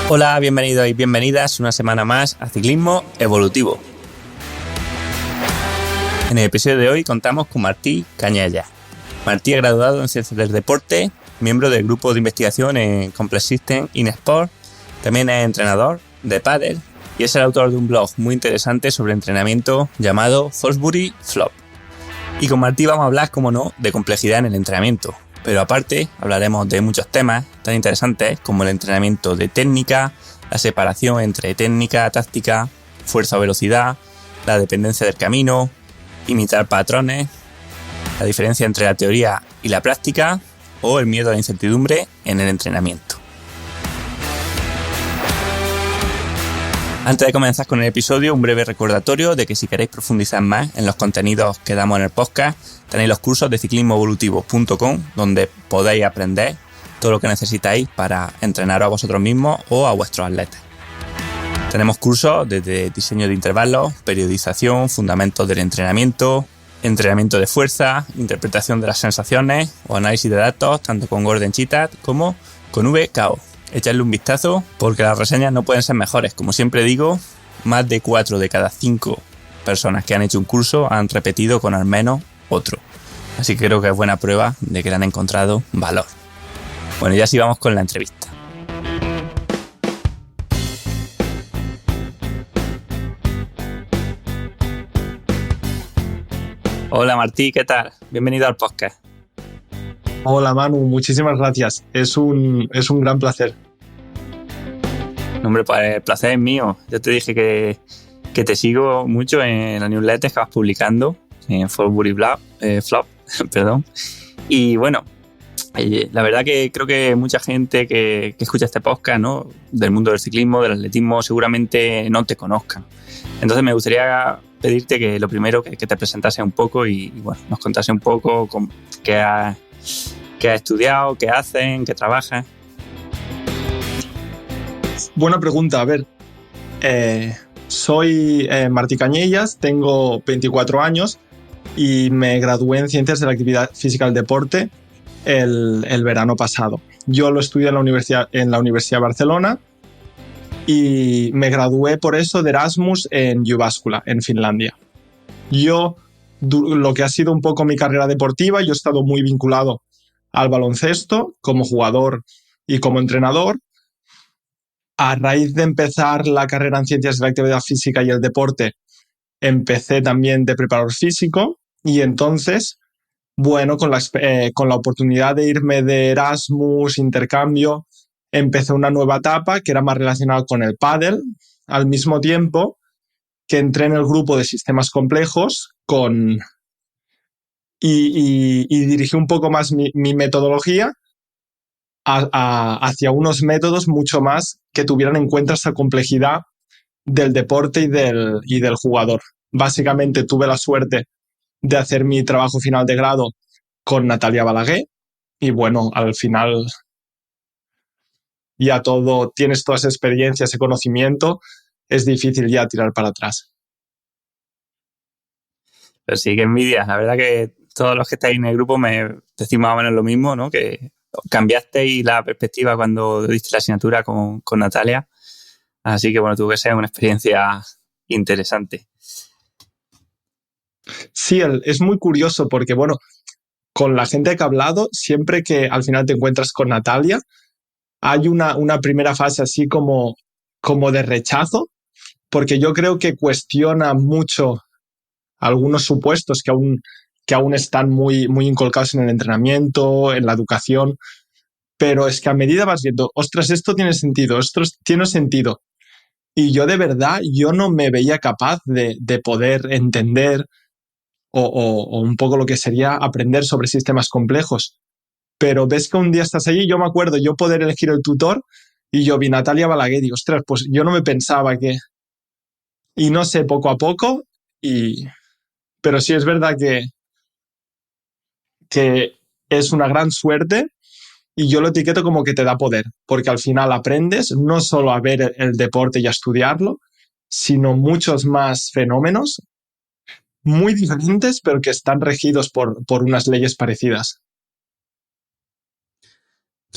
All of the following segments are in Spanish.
Hola, bienvenidos y bienvenidas una semana más a Ciclismo Evolutivo. En el episodio de hoy contamos con Martí Cañellas. Martí es graduado en Ciencias del Deporte, miembro del grupo de investigación en Complex System in Sport, también es entrenador de pádel y es el autor de un blog muy interesante sobre entrenamiento llamado Fosbury Flop. Y con Martí vamos a hablar, como no, de complejidad en el entrenamiento. Pero aparte hablaremos de muchos temas tan interesantes como el entrenamiento de técnica, la separación entre técnica, táctica, fuerza o velocidad, la dependencia del camino, imitar patrones, la diferencia entre la teoría y la práctica o el miedo a la incertidumbre en el entrenamiento. Antes de comenzar con el episodio, un breve recordatorio de que si queréis profundizar más en los contenidos que damos en el podcast, tenéis los cursos de ciclismoevolutivo.com, donde podéis aprender todo lo que necesitáis para entrenaros a vosotros mismos o a vuestros atletas. Tenemos cursos desde diseño de intervalos, periodización, fundamentos del entrenamiento, entrenamiento de fuerza, interpretación de las sensaciones o análisis de datos, tanto con Gordon Chittat como con VKO. Echadle un vistazo porque las reseñas no pueden ser mejores. Como siempre digo, más de 4 de cada 5 personas que han hecho un curso han repetido con al menos otro. Así que creo que es buena prueba de que le han encontrado valor. Bueno, ya sí vamos con la entrevista. Hola Martí, ¿qué tal? Bienvenido al podcast. Hola Manu, muchísimas gracias. Es un gran placer. No, hombre, pues el placer es mío. Yo te dije que te sigo mucho en la newsletter que vas publicando en Fosbury Flop, perdón. Y bueno, la verdad que creo que mucha gente que escucha este podcast, ¿no?, del mundo del ciclismo, del atletismo, seguramente no te conozcan. Entonces me gustaría pedirte que lo primero que te presentase un poco y bueno, nos contase un poco qué has estudiado, qué hacen, qué trabajas. Buena pregunta. A ver, soy Martí Cañellas, tengo 24 años y me gradué en Ciencias de la Actividad Física del Deporte el verano pasado. Yo lo estudié en la Universidad de Barcelona y me gradué por eso de Erasmus en Jyväskylä, en Finlandia. Lo que ha sido un poco mi carrera deportiva, yo he estado muy vinculado al baloncesto como jugador y como entrenador. A raíz de empezar la carrera en Ciencias de la Actividad Física y el Deporte, empecé también de preparador físico y entonces, bueno, con la oportunidad de irme de Erasmus, intercambio, empecé una nueva etapa que era más relacionada con el pádel, al mismo tiempo que entré en el grupo de sistemas complejos y dirigí un poco más mi metodología hacia unos métodos mucho más que tuvieran en cuenta esa complejidad del deporte y del jugador. Básicamente tuve la suerte de hacer mi trabajo final de grado con Natalia Balaguer y bueno, al final ya tienes toda esa experiencia, ese conocimiento, es difícil ya tirar para atrás. Pero sí, que envidia. La verdad que todos los que estáis en el grupo me decís más o menos lo mismo, ¿no? Que cambiasteis la perspectiva cuando diste la asignatura con Natalia. Así que bueno, tuvo que ser una experiencia interesante. Sí, es muy curioso porque, bueno, con la gente que he hablado, siempre que al final te encuentras con Natalia, hay una primera fase así como de rechazo, porque yo creo que cuestiona mucho algunos supuestos que aún están muy, muy inculcados en el entrenamiento, en la educación, pero es que a medida vas viendo, ostras, esto tiene sentido, esto tiene sentido. Y yo de verdad, yo no me veía capaz de poder entender o un poco lo que sería aprender sobre sistemas complejos. Pero ves que un día estás allí, yo me acuerdo, yo poder elegir el tutor y yo vi Natalia Balaguer y digo, ostras, pues yo no me pensaba que... Y no sé, poco a poco, pero sí es verdad que es una gran suerte y yo lo etiqueto como que te da poder, porque al final aprendes no solo a ver el deporte y a estudiarlo, sino muchos más fenómenos muy diferentes, pero que están regidos por unas leyes parecidas.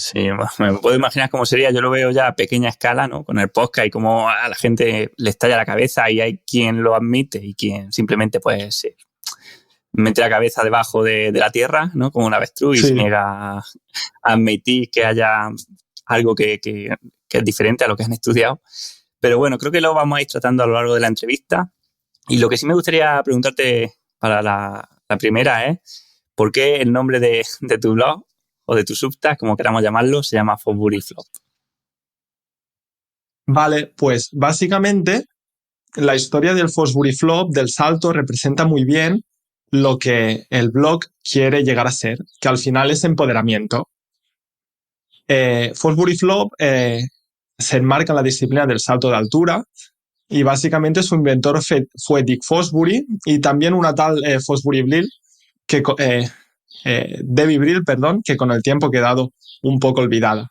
Sí, me puedo imaginar cómo sería. Yo lo veo ya a pequeña escala, ¿no? Con el podcast y cómo a la gente le estalla la cabeza y hay quien lo admite y quien simplemente pues mete la cabeza debajo de la tierra, ¿no? Como un avestruz y se Sí. niega a admitir que haya algo que es diferente a lo que han estudiado. Pero bueno, creo que lo vamos a ir tratando a lo largo de la entrevista. Y lo que sí me gustaría preguntarte para la primera es, ¿por qué el nombre de tu blog o de tu subtag, como queramos llamarlo, se llama Fosbury Flop? Vale, pues básicamente la historia del Fosbury Flop, del salto, representa muy bien lo que el blog quiere llegar a ser, que al final es empoderamiento. Fosbury Flop se enmarca en la disciplina del salto de altura y básicamente su inventor fue Dick Fosbury y también una tal Fosbury Brill, Debbie Brill, perdón, que con el tiempo ha quedado un poco olvidada.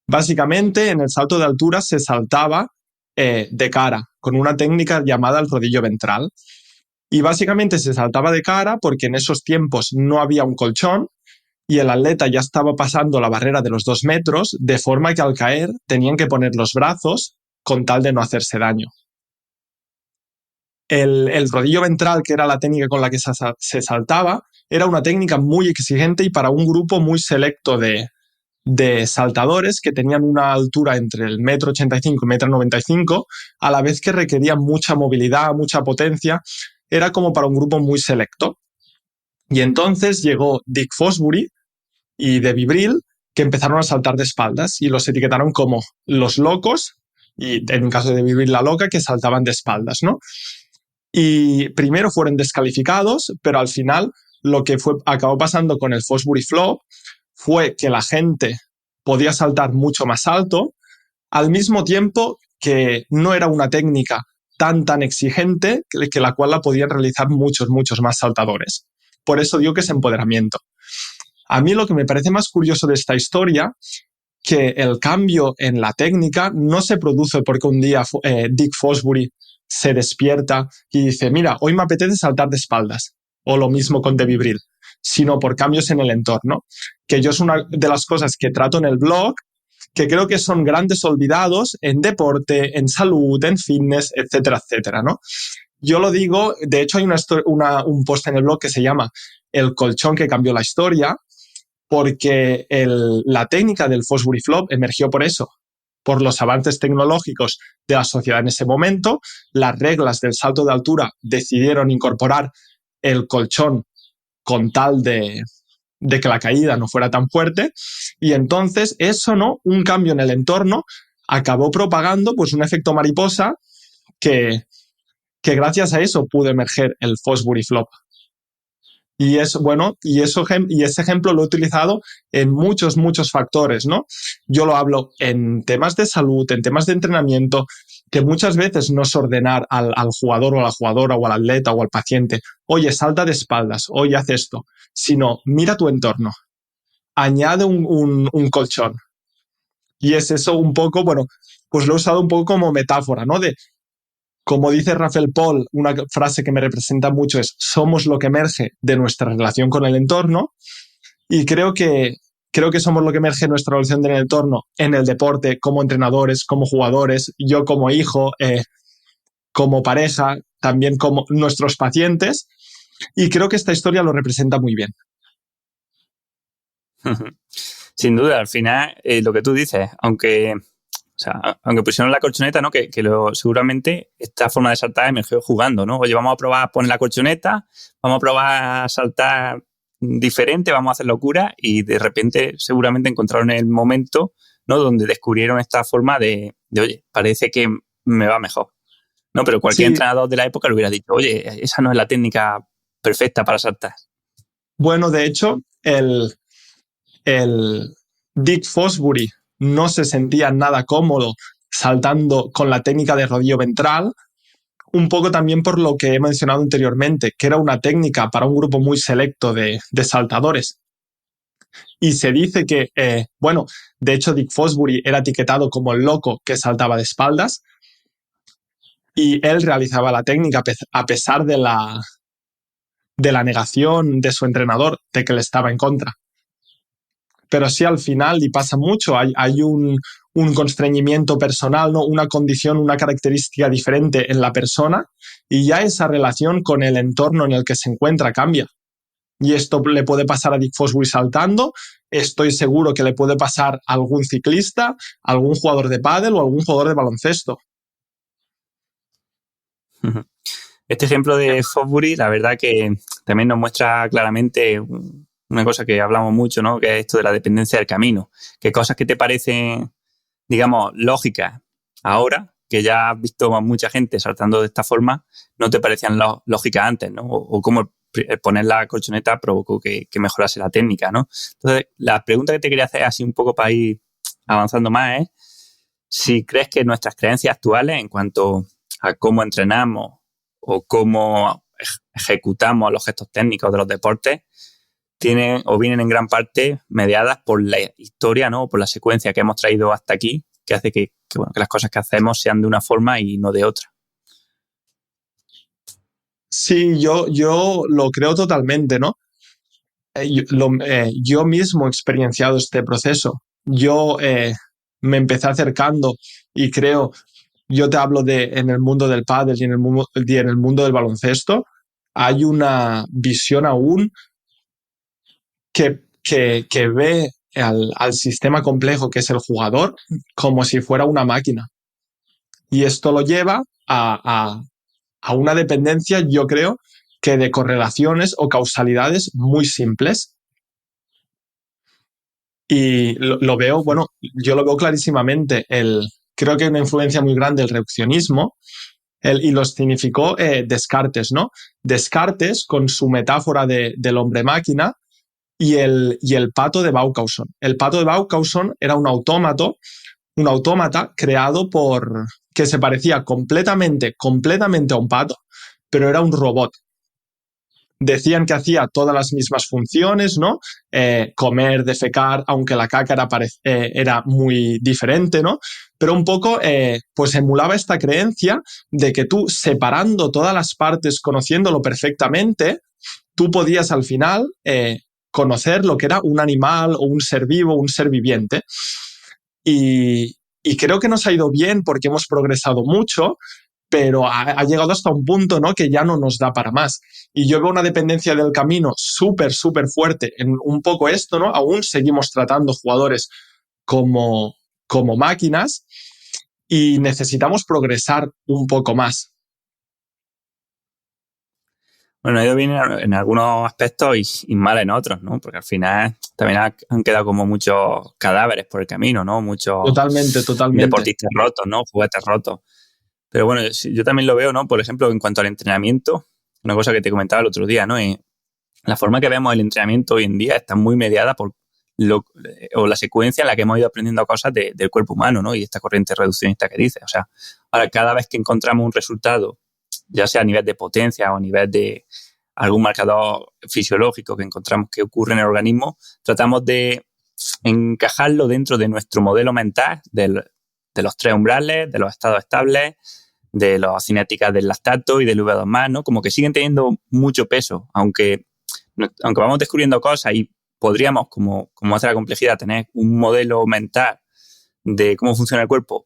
Básicamente, en el salto de altura se saltaba de cara, con una técnica llamada el rodillo ventral. Y básicamente se saltaba de cara porque en esos tiempos no había un colchón y el atleta ya estaba pasando la barrera de los 2 metros, de forma que al caer tenían que poner los brazos con tal de no hacerse daño. El rodillo ventral, que era la técnica con la que se saltaba, era una técnica muy exigente y para un grupo muy selecto de saltadores que tenían una altura entre el 1,85 m y 1,95 m, a la vez que requerían mucha movilidad, mucha potencia. Era como para un grupo muy selecto. Y entonces llegó Dick Fosbury y Debbie Brill, que empezaron a saltar de espaldas y los etiquetaron como los locos, y en el caso de Debbie Brill, la loca, que saltaban de espaldas, ¿no? Y primero fueron descalificados, pero al final lo que acabó pasando con el Fosbury Flop fue que la gente podía saltar mucho más alto, al mismo tiempo que no era una técnica tan exigente que la cual la podían realizar muchos más saltadores. Por eso digo que es empoderamiento. A mí lo que me parece más curioso de esta historia, que el cambio en la técnica no se produce porque un día Dick Fosbury se despierta y dice, mira, hoy me apetece saltar de espaldas, o lo mismo con Debbie Brill, sino por cambios en el entorno, que yo es una de las cosas que trato en el blog, que creo que son grandes olvidados en deporte, en salud, en fitness, etcétera, etcétera, ¿no? Yo lo digo, de hecho hay un post en el blog que se llama El colchón que cambió la historia, porque la técnica del Fosbury Flop emergió por eso, por los avances tecnológicos de la sociedad en ese momento. Las reglas del salto de altura decidieron incorporar el colchón con tal de que la caída no fuera tan fuerte, y entonces eso, ¿no? Un cambio en el entorno acabó propagando pues un efecto mariposa que gracias a eso pudo emerger el Fosbury Flop. Y es bueno, y ese ejemplo lo he utilizado en muchos factores, ¿no? Yo lo hablo en temas de salud, en temas de entrenamiento, que muchas veces no es ordenar al jugador o a la jugadora o al atleta o al paciente, oye, salta de espaldas, oye, haz esto, sino mira tu entorno, añade un colchón. Y es eso un poco, bueno, pues lo he usado un poco como metáfora, ¿no? Como dice Rafael Paul, una frase que me representa mucho es, somos lo que emerge de nuestra relación con el entorno, y creo que somos lo que emerge de nuestra relación con el entorno en el deporte, como entrenadores, como jugadores, yo como hijo, como pareja, también como nuestros pacientes, y creo que esta historia lo representa muy bien. Sin duda, al final, lo que tú dices, aunque pusieron la colchoneta, ¿no? Seguramente esta forma de saltar emergió jugando, ¿no? Oye, vamos a probar a poner la colchoneta, vamos a probar a saltar diferente, vamos a hacer locura, y de repente seguramente encontraron el momento, ¿no? Donde descubrieron esta forma de oye, parece que me va mejor, ¿no? Pero cualquier Sí, entrenador de la época le hubiera dicho, oye, esa no es la técnica perfecta para saltar. bueno, de hecho, el Dick Fosbury no se sentía nada cómodo saltando con la técnica de rodillo ventral, un poco también por lo que he mencionado anteriormente, que era una técnica para un grupo muy selecto de saltadores. Y se dice que, bueno, de hecho Dick Fosbury era etiquetado como el loco que saltaba de espaldas, y él realizaba la técnica a pesar de la negación de su entrenador de que le estaba en contra. pero sí al final, y pasa mucho, hay un constreñimiento personal, ¿no? Una condición, una característica diferente en la persona y ya esa relación con el entorno en el que se encuentra cambia. Y esto le puede pasar a Dick Fosbury saltando, estoy seguro que le puede pasar a algún ciclista, a algún jugador de pádel o a algún jugador de baloncesto. Este ejemplo de Fosbury, la verdad que también nos muestra claramente una cosa que hablamos mucho, ¿no? Que es esto de la dependencia del camino. Que cosas que te parecen, digamos, lógicas ahora, que ya has visto a mucha gente saltando de esta forma, no te parecían lógicas antes, ¿no? O cómo poner la colchoneta provocó que mejorase la técnica, ¿no? Entonces, la pregunta que te quería hacer, así un poco para ir avanzando más, es si crees que nuestras creencias actuales en cuanto a cómo entrenamos o cómo ejecutamos los gestos técnicos de los deportes tienen o vienen en gran parte mediadas por la historia, ¿no? Por la secuencia que hemos traído hasta aquí, que hace que las cosas que hacemos sean de una forma y no de otra. Sí, yo lo creo totalmente, ¿no? Yo mismo he experienciado este proceso. Yo me empecé acercando y creo, yo te hablo de en el mundo del pádel y en el mundo del baloncesto, hay una visión aún que ve al sistema complejo que es el jugador como si fuera una máquina. Y esto lo lleva a una dependencia, yo creo, que de correlaciones o causalidades muy simples. Y lo veo, bueno, yo lo veo clarísimamente. Creo que hay una influencia muy grande del reduccionismo y lo significó Descartes, ¿no? Descartes con su metáfora del hombre-máquina y el pato de Vaucanson. El pato de Vaucanson era un autómata creado que se parecía completamente a un pato, pero era un robot. Decían que hacía todas las mismas funciones, ¿no? Comer, defecar, aunque la caca era muy diferente, ¿no? Pero un poco, pues emulaba esta creencia de que tú, separando todas las partes, conociéndolo perfectamente, tú podías al final conocer lo que era un animal o un ser vivo, un ser viviente. Y creo que nos ha ido bien porque hemos progresado mucho, pero ha llegado hasta un punto, ¿no? Que ya no nos da para más. Y yo veo una dependencia del camino súper, súper fuerte en un poco esto, ¿no? Aún seguimos tratando jugadores como máquinas y necesitamos progresar un poco más. Bueno, ha ido bien en algunos aspectos y mal en otros, ¿no? Porque al final también han quedado como muchos cadáveres por el camino, ¿no? Muchos Totalmente. deportistas rotos, ¿no? Juguetes rotos. Pero bueno, yo también lo veo, ¿no? Por ejemplo, en cuanto al entrenamiento, una cosa que te comentaba el otro día, ¿no? Y la forma que vemos el entrenamiento hoy en día está muy mediada por la secuencia en la que hemos ido aprendiendo cosas del cuerpo humano, ¿no? Y esta corriente reduccionista que dice. O sea, ahora cada vez que encontramos un resultado, ya sea a nivel de potencia o a nivel de algún marcador fisiológico que encontramos que ocurre en el organismo, tratamos de encajarlo dentro de nuestro modelo mental de los 3 umbrales, de los estados estables, de las cinéticas del lactato y del V2+, ¿no? Como que siguen teniendo mucho peso, aunque vamos descubriendo cosas y podríamos, como hace la complejidad, tener un modelo mental de cómo funciona el cuerpo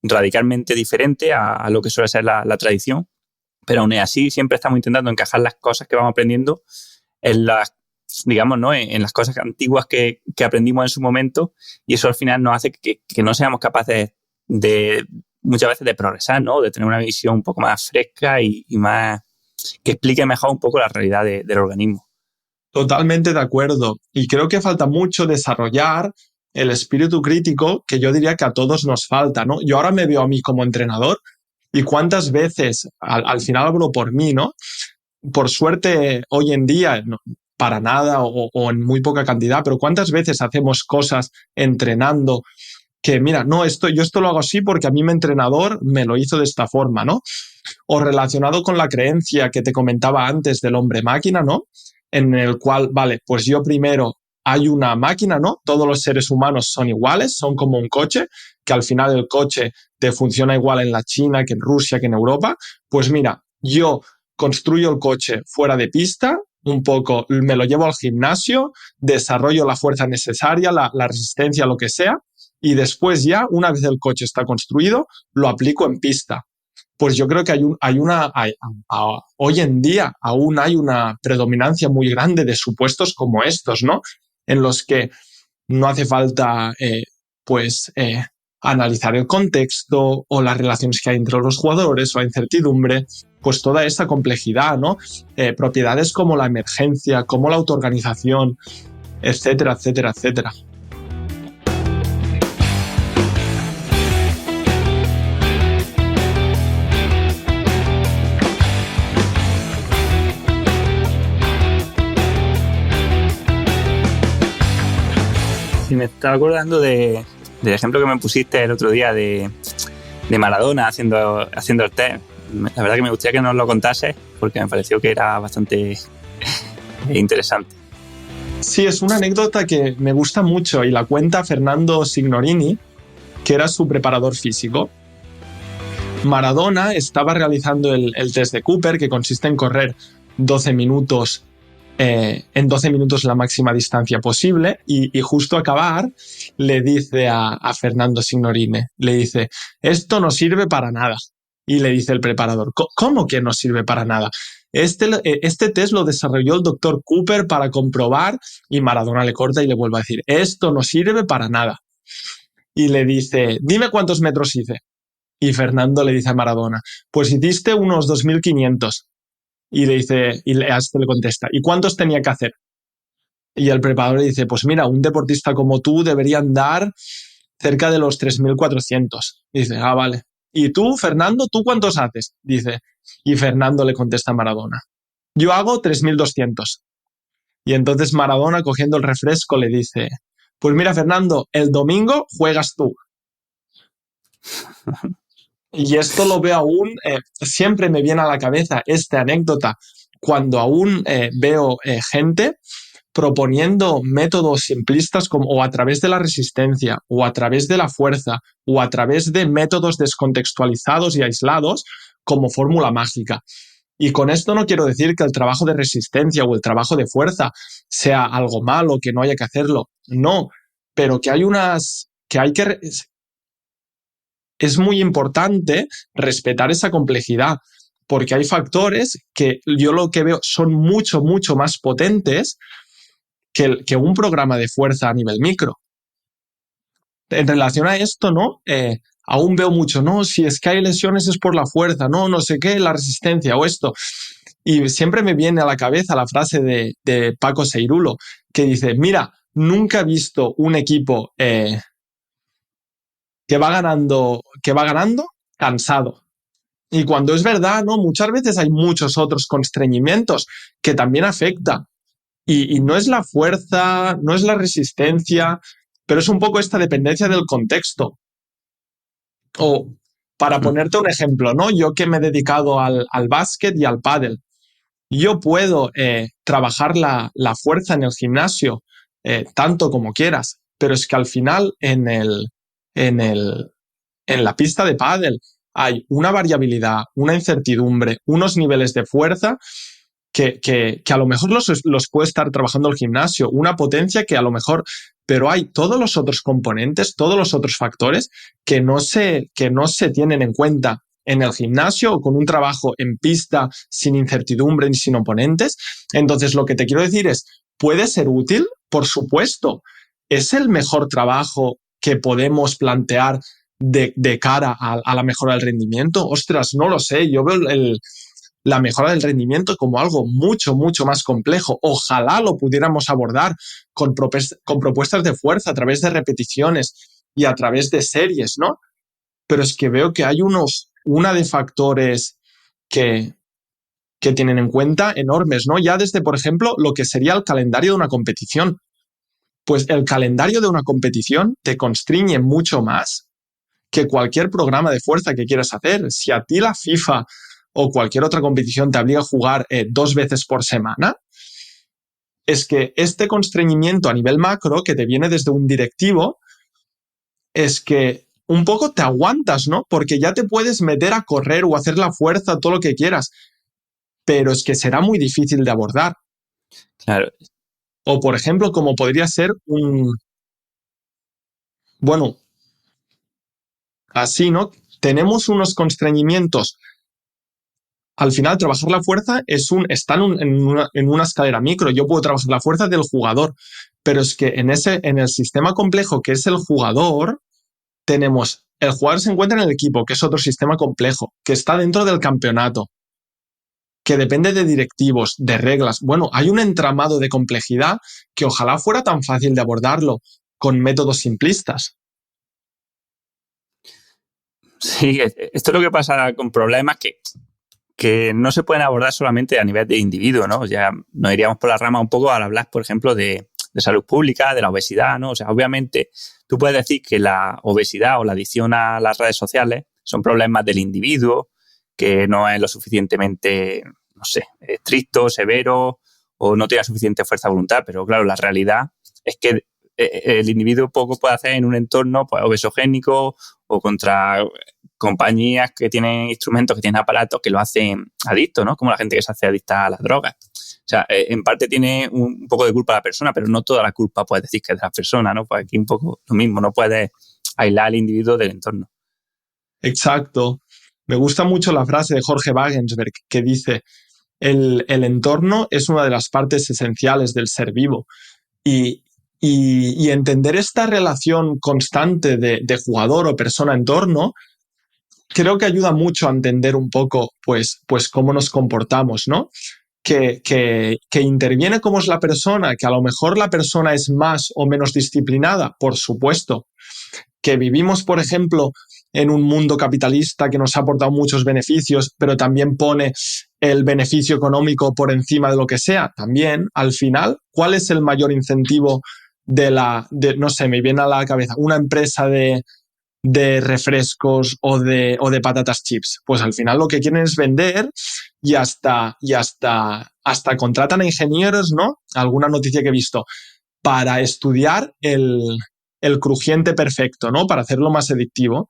radicalmente diferente a lo que suele ser la tradición, pero aún así siempre estamos intentando encajar las cosas que vamos aprendiendo en las, digamos, ¿no? En las cosas antiguas que aprendimos en su momento, y eso al final nos hace que no seamos capaces de muchas veces de progresar, ¿no? De tener una visión un poco más fresca y más que explique mejor un poco la realidad del organismo. Totalmente de acuerdo. Y creo que falta mucho desarrollar el espíritu crítico que yo diría que a todos nos falta, ¿no? Yo ahora me veo a mí como entrenador y cuántas veces, al final hablo por mí, ¿no? Por suerte, hoy en día, no, para nada o en muy poca cantidad, pero cuántas veces hacemos cosas entrenando que, mira, no, yo esto lo hago así porque a mí mi entrenador me lo hizo de esta forma, ¿no? O relacionado con la creencia que te comentaba antes del hombre-máquina, ¿no? En el cual, vale, pues yo primero hay una máquina, ¿no? Todos los seres humanos son iguales, son como un coche, que al final el coche te funciona igual en la China, que en Rusia, que en Europa. Pues mira, yo construyo el coche fuera de pista, un poco, me lo llevo al gimnasio, desarrollo la fuerza necesaria, la resistencia, lo que sea, y después ya, una vez el coche está construido, lo aplico en pista. Pues yo creo que hoy en día aún hay una predominancia muy grande de supuestos como estos, ¿no? En los que no hace falta, analizar el contexto o las relaciones que hay entre los jugadores o la incertidumbre, pues toda esa complejidad, ¿no? Propiedades como la emergencia, como la autoorganización, etcétera, etcétera, etcétera. Y me estaba acordando del ejemplo que me pusiste el otro día de Maradona haciendo el test. La verdad que me gustaría que nos lo contases porque me pareció que era bastante interesante. Sí, es una anécdota que me gusta mucho y la cuenta Fernando Signorini, que era su preparador físico. Maradona estaba realizando el test de Cooper, que consiste en correr 12 minutos en 12 minutos la máxima distancia posible y justo acabar le dice a Fernando Signorini, le dice, esto no sirve para nada. Y le dice el preparador, ¿cómo que no sirve para nada? Este test lo desarrolló el doctor Cooper para comprobar, y Maradona le corta y le vuelve a decir, esto no sirve para nada. Y le dice, dime cuántos metros hice. Y Fernando le dice a Maradona, pues hiciste unos 2.500. Y le dice, a este le contesta, ¿y cuántos tenía que hacer? Y el preparador le dice, pues mira, un deportista como tú debería andar cerca de los 3.400. Y dice, vale. ¿Y tú, Fernando, tú cuántos haces? Dice, y Fernando le contesta a Maradona, yo hago 3.200. Y entonces Maradona, cogiendo el refresco, le dice, pues mira, Fernando, el domingo juegas tú. Y esto lo veo aún, siempre me viene a la cabeza esta anécdota cuando aún veo gente proponiendo métodos simplistas como o a través de la resistencia o a través de la fuerza o a través de métodos descontextualizados y aislados como fórmula mágica. Y con esto no quiero decir que el trabajo de resistencia o el trabajo de fuerza sea algo malo, que no haya que hacerlo. No, pero que es muy importante respetar esa complejidad, porque hay factores que yo lo que veo son mucho, mucho más potentes que un programa de fuerza a nivel micro. En relación a esto, ¿no? Aún veo mucho, no, si es que hay lesiones es por la fuerza, no sé qué, la resistencia o esto. Y siempre me viene a la cabeza la frase de Paco Seirulo, que dice, mira, nunca he visto un equipo que va ganando cansado. Y cuando es verdad, ¿no? Muchas veces hay muchos otros constreñimientos que también afectan. Y no es la fuerza, no es la resistencia, pero es un poco esta dependencia del contexto. O para ponerte un ejemplo, ¿no? Yo que me he dedicado al básquet y al pádel, yo puedo trabajar la fuerza en el gimnasio tanto como quieras, pero es que al final en la pista de pádel hay una variabilidad, una incertidumbre, unos niveles de fuerza que a lo mejor los puede estar trabajando el gimnasio, una potencia que a lo mejor, pero hay todos los otros componentes, todos los otros factores que no se tienen en cuenta en el gimnasio o con un trabajo en pista sin incertidumbre ni sin oponentes. Entonces, lo que te quiero decir es, ¿puede ser útil? Por supuesto. ¿Es el mejor trabajo que podemos plantear de cara a la mejora del rendimiento? Ostras, no lo sé. Yo veo la mejora del rendimiento como algo mucho, mucho más complejo. Ojalá lo pudiéramos abordar con propuestas de fuerza a través de repeticiones y a través de series, ¿no? Pero es que veo que hay una de factores que tienen en cuenta enormes, ¿no? Ya desde, por ejemplo, lo que sería el calendario de una competición. Pues el calendario de una competición te constriñe mucho más que cualquier programa de fuerza que quieras hacer. Si a ti la FIFA o cualquier otra competición te obliga a jugar 2 veces por semana, es que este constreñimiento a nivel macro que te viene desde un directivo es que un poco te aguantas, ¿no? Porque ya te puedes meter a correr o hacer la fuerza, todo lo que quieras, pero es que será muy difícil de abordar. Claro. O, por ejemplo, como podría ser bueno, así, ¿no? Tenemos unos constreñimientos. Al final, trabajar la fuerza está en una escalera micro. Yo puedo trabajar la fuerza del jugador, pero es que en el sistema complejo que es el jugador, el jugador se encuentra en el equipo, que es otro sistema complejo, que está dentro del campeonato, que depende de directivos, de reglas. Bueno, hay un entramado de complejidad que ojalá fuera tan fácil de abordarlo con métodos simplistas. Sí, esto es lo que pasa con problemas que no se pueden abordar solamente a nivel de individuo, ¿no? Ya nos iríamos por la rama un poco al hablar, por ejemplo, de salud pública, de la obesidad, ¿no? O sea, obviamente tú puedes decir que la obesidad o la adicción a las redes sociales son problemas del individuo, que no es lo suficientemente, no sé, estricto, severo o no tiene suficiente fuerza de voluntad, pero claro, la realidad es que el individuo poco puede hacer en un entorno pues, obesogénico o contra compañías que tienen instrumentos, que tienen aparatos que lo hacen adicto, ¿no? Como la gente que se hace adicta a las drogas. O sea, en parte tiene un poco de culpa la persona, pero no toda la culpa puedes decir que es de la persona, ¿no? Pues aquí un poco lo mismo, no puedes aislar al individuo del entorno. Exacto. Me gusta mucho la frase de Jorge Wagensberg que dice, el entorno es una de las partes esenciales del ser vivo. Y entender esta relación constante de jugador o persona-entorno creo que ayuda mucho a entender un poco pues cómo nos comportamos, ¿no? Que interviene cómo es la persona, que a lo mejor la persona es más o menos disciplinada, por supuesto. Que vivimos, por ejemplo, en un mundo capitalista que nos ha aportado muchos beneficios, pero también pone el beneficio económico por encima de lo que sea. También, al final, ¿cuál es el mayor incentivo no sé, me viene a la cabeza, una empresa de refrescos o de patatas chips? Pues al final lo que quieren es vender y hasta contratan a ingenieros, ¿no? Alguna noticia que he visto, para estudiar el crujiente perfecto, ¿no? Para hacerlo más adictivo.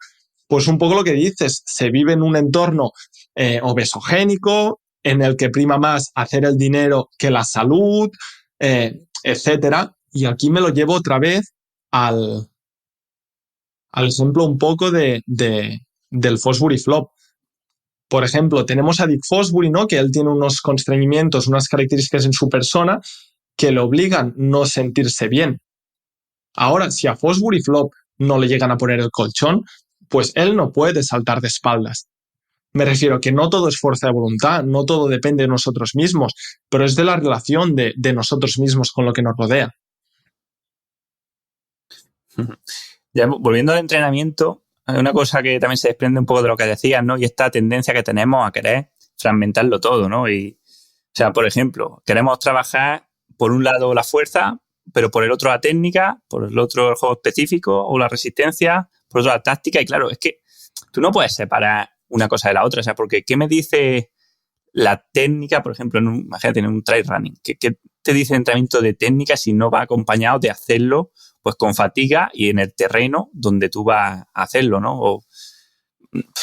Pues un poco lo que dices, se vive en un entorno obesogénico, en el que prima más hacer el dinero que la salud, etcétera. Y aquí me lo llevo otra vez al ejemplo un poco del Fosbury Flop. Por ejemplo, tenemos a Dick Fosbury, ¿no? Que él tiene unos constreñimientos, unas características en su persona que le obligan no sentirse bien. Ahora, si a Fosbury Flop no le llegan a poner el colchón, pues él no puede saltar de espaldas. Me refiero que no todo es fuerza de voluntad, no todo depende de nosotros mismos, pero es de la relación de nosotros mismos con lo que nos rodea. Ya, volviendo al entrenamiento, hay una cosa que también se desprende un poco de lo que decías, ¿no? Y esta tendencia que tenemos a querer fragmentarlo todo, ¿no? Y, o sea, por ejemplo, queremos trabajar por un lado la fuerza, pero por el otro la técnica, por el otro el juego específico o la resistencia, por otro la táctica. Y claro, es que tú no puedes separar una cosa de la otra. O sea, porque ¿qué me dice la técnica, por ejemplo, imagínate, en un trail running? ¿Qué te dice el entrenamiento de técnica si no va acompañado de hacerlo pues con fatiga y en el terreno donde tú vas a hacerlo, ¿no? O,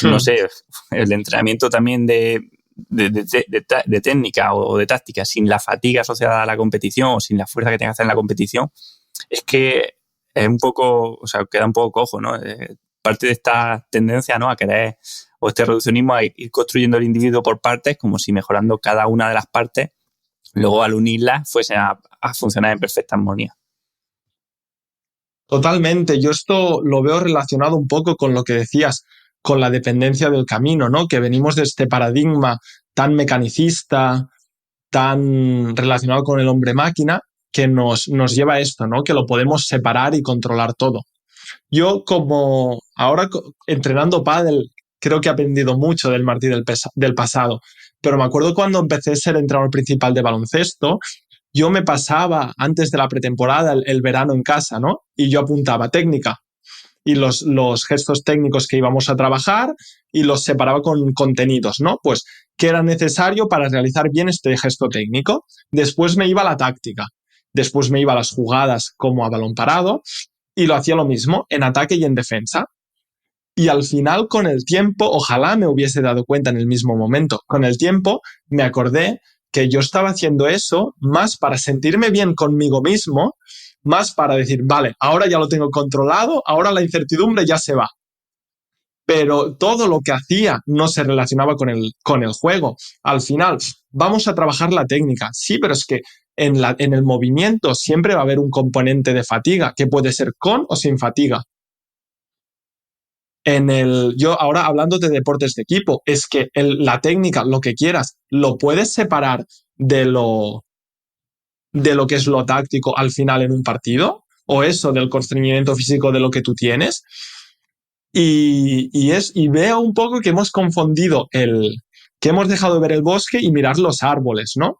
no sé, el entrenamiento también de técnica o de táctica sin la fatiga asociada a la competición o sin la fuerza que tengas que hacer en la competición, es que es un poco, o sea, queda un poco cojo, ¿no? Parte de esta tendencia, ¿no? A querer, o este reduccionismo a ir construyendo el individuo por partes, como si mejorando cada una de las partes, luego al unirlas fuese a funcionar en perfecta armonía. Totalmente. Yo esto lo veo relacionado un poco con lo que decías, con la dependencia del camino, ¿no? Que venimos de este paradigma tan mecanicista, tan relacionado con el hombre-máquina, que nos lleva a esto, ¿no? Que lo podemos separar y controlar todo. Yo como ahora entrenando pádel, creo que he aprendido mucho del Martí del pasado, pero me acuerdo cuando empecé a ser entrenador principal de baloncesto, yo me pasaba antes de la pretemporada el verano en casa, ¿no? Y yo apuntaba técnica y los gestos técnicos que íbamos a trabajar y los separaba con contenidos, ¿no? Pues qué era necesario para realizar bien este gesto técnico. Después me iba a la táctica, después me iba a las jugadas como a balón parado y lo hacía lo mismo en ataque y en defensa. Y al final, con el tiempo, ojalá me hubiese dado cuenta en el mismo momento, con el tiempo me acordé que yo estaba haciendo eso más para sentirme bien conmigo mismo, más para decir, vale, ahora ya lo tengo controlado, ahora la incertidumbre ya se va. Pero todo lo que hacía no se relacionaba con el juego. Al final, vamos a trabajar la técnica. Sí, pero es que en el movimiento siempre va a haber un componente de fatiga, que puede ser con o sin fatiga. Yo ahora hablando de deportes de equipo, es que la técnica, lo que quieras, lo puedes separar de lo que es lo táctico al final en un partido, o eso del constreñimiento físico de lo que tú tienes. Y veo un poco que hemos confundido que hemos dejado de ver el bosque y mirar los árboles, ¿no?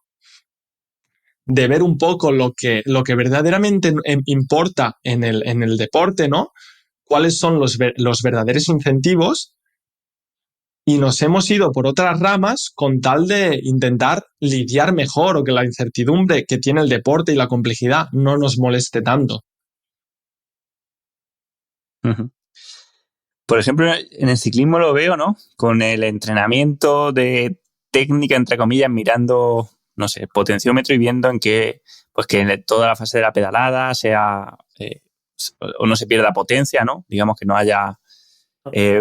De ver un poco lo que verdaderamente importa en el deporte, ¿no? Cuáles son los verdaderos incentivos, y nos hemos ido por otras ramas con tal de intentar lidiar mejor, o que la incertidumbre que tiene el deporte y la complejidad no nos moleste tanto. Uh-huh. Por ejemplo, en el ciclismo lo veo, ¿no? Con el entrenamiento de técnica, entre comillas, mirando, no sé, potenciómetro y viendo en que toda la fase de la pedalada sea o no se pierda potencia, ¿no? Digamos que no haya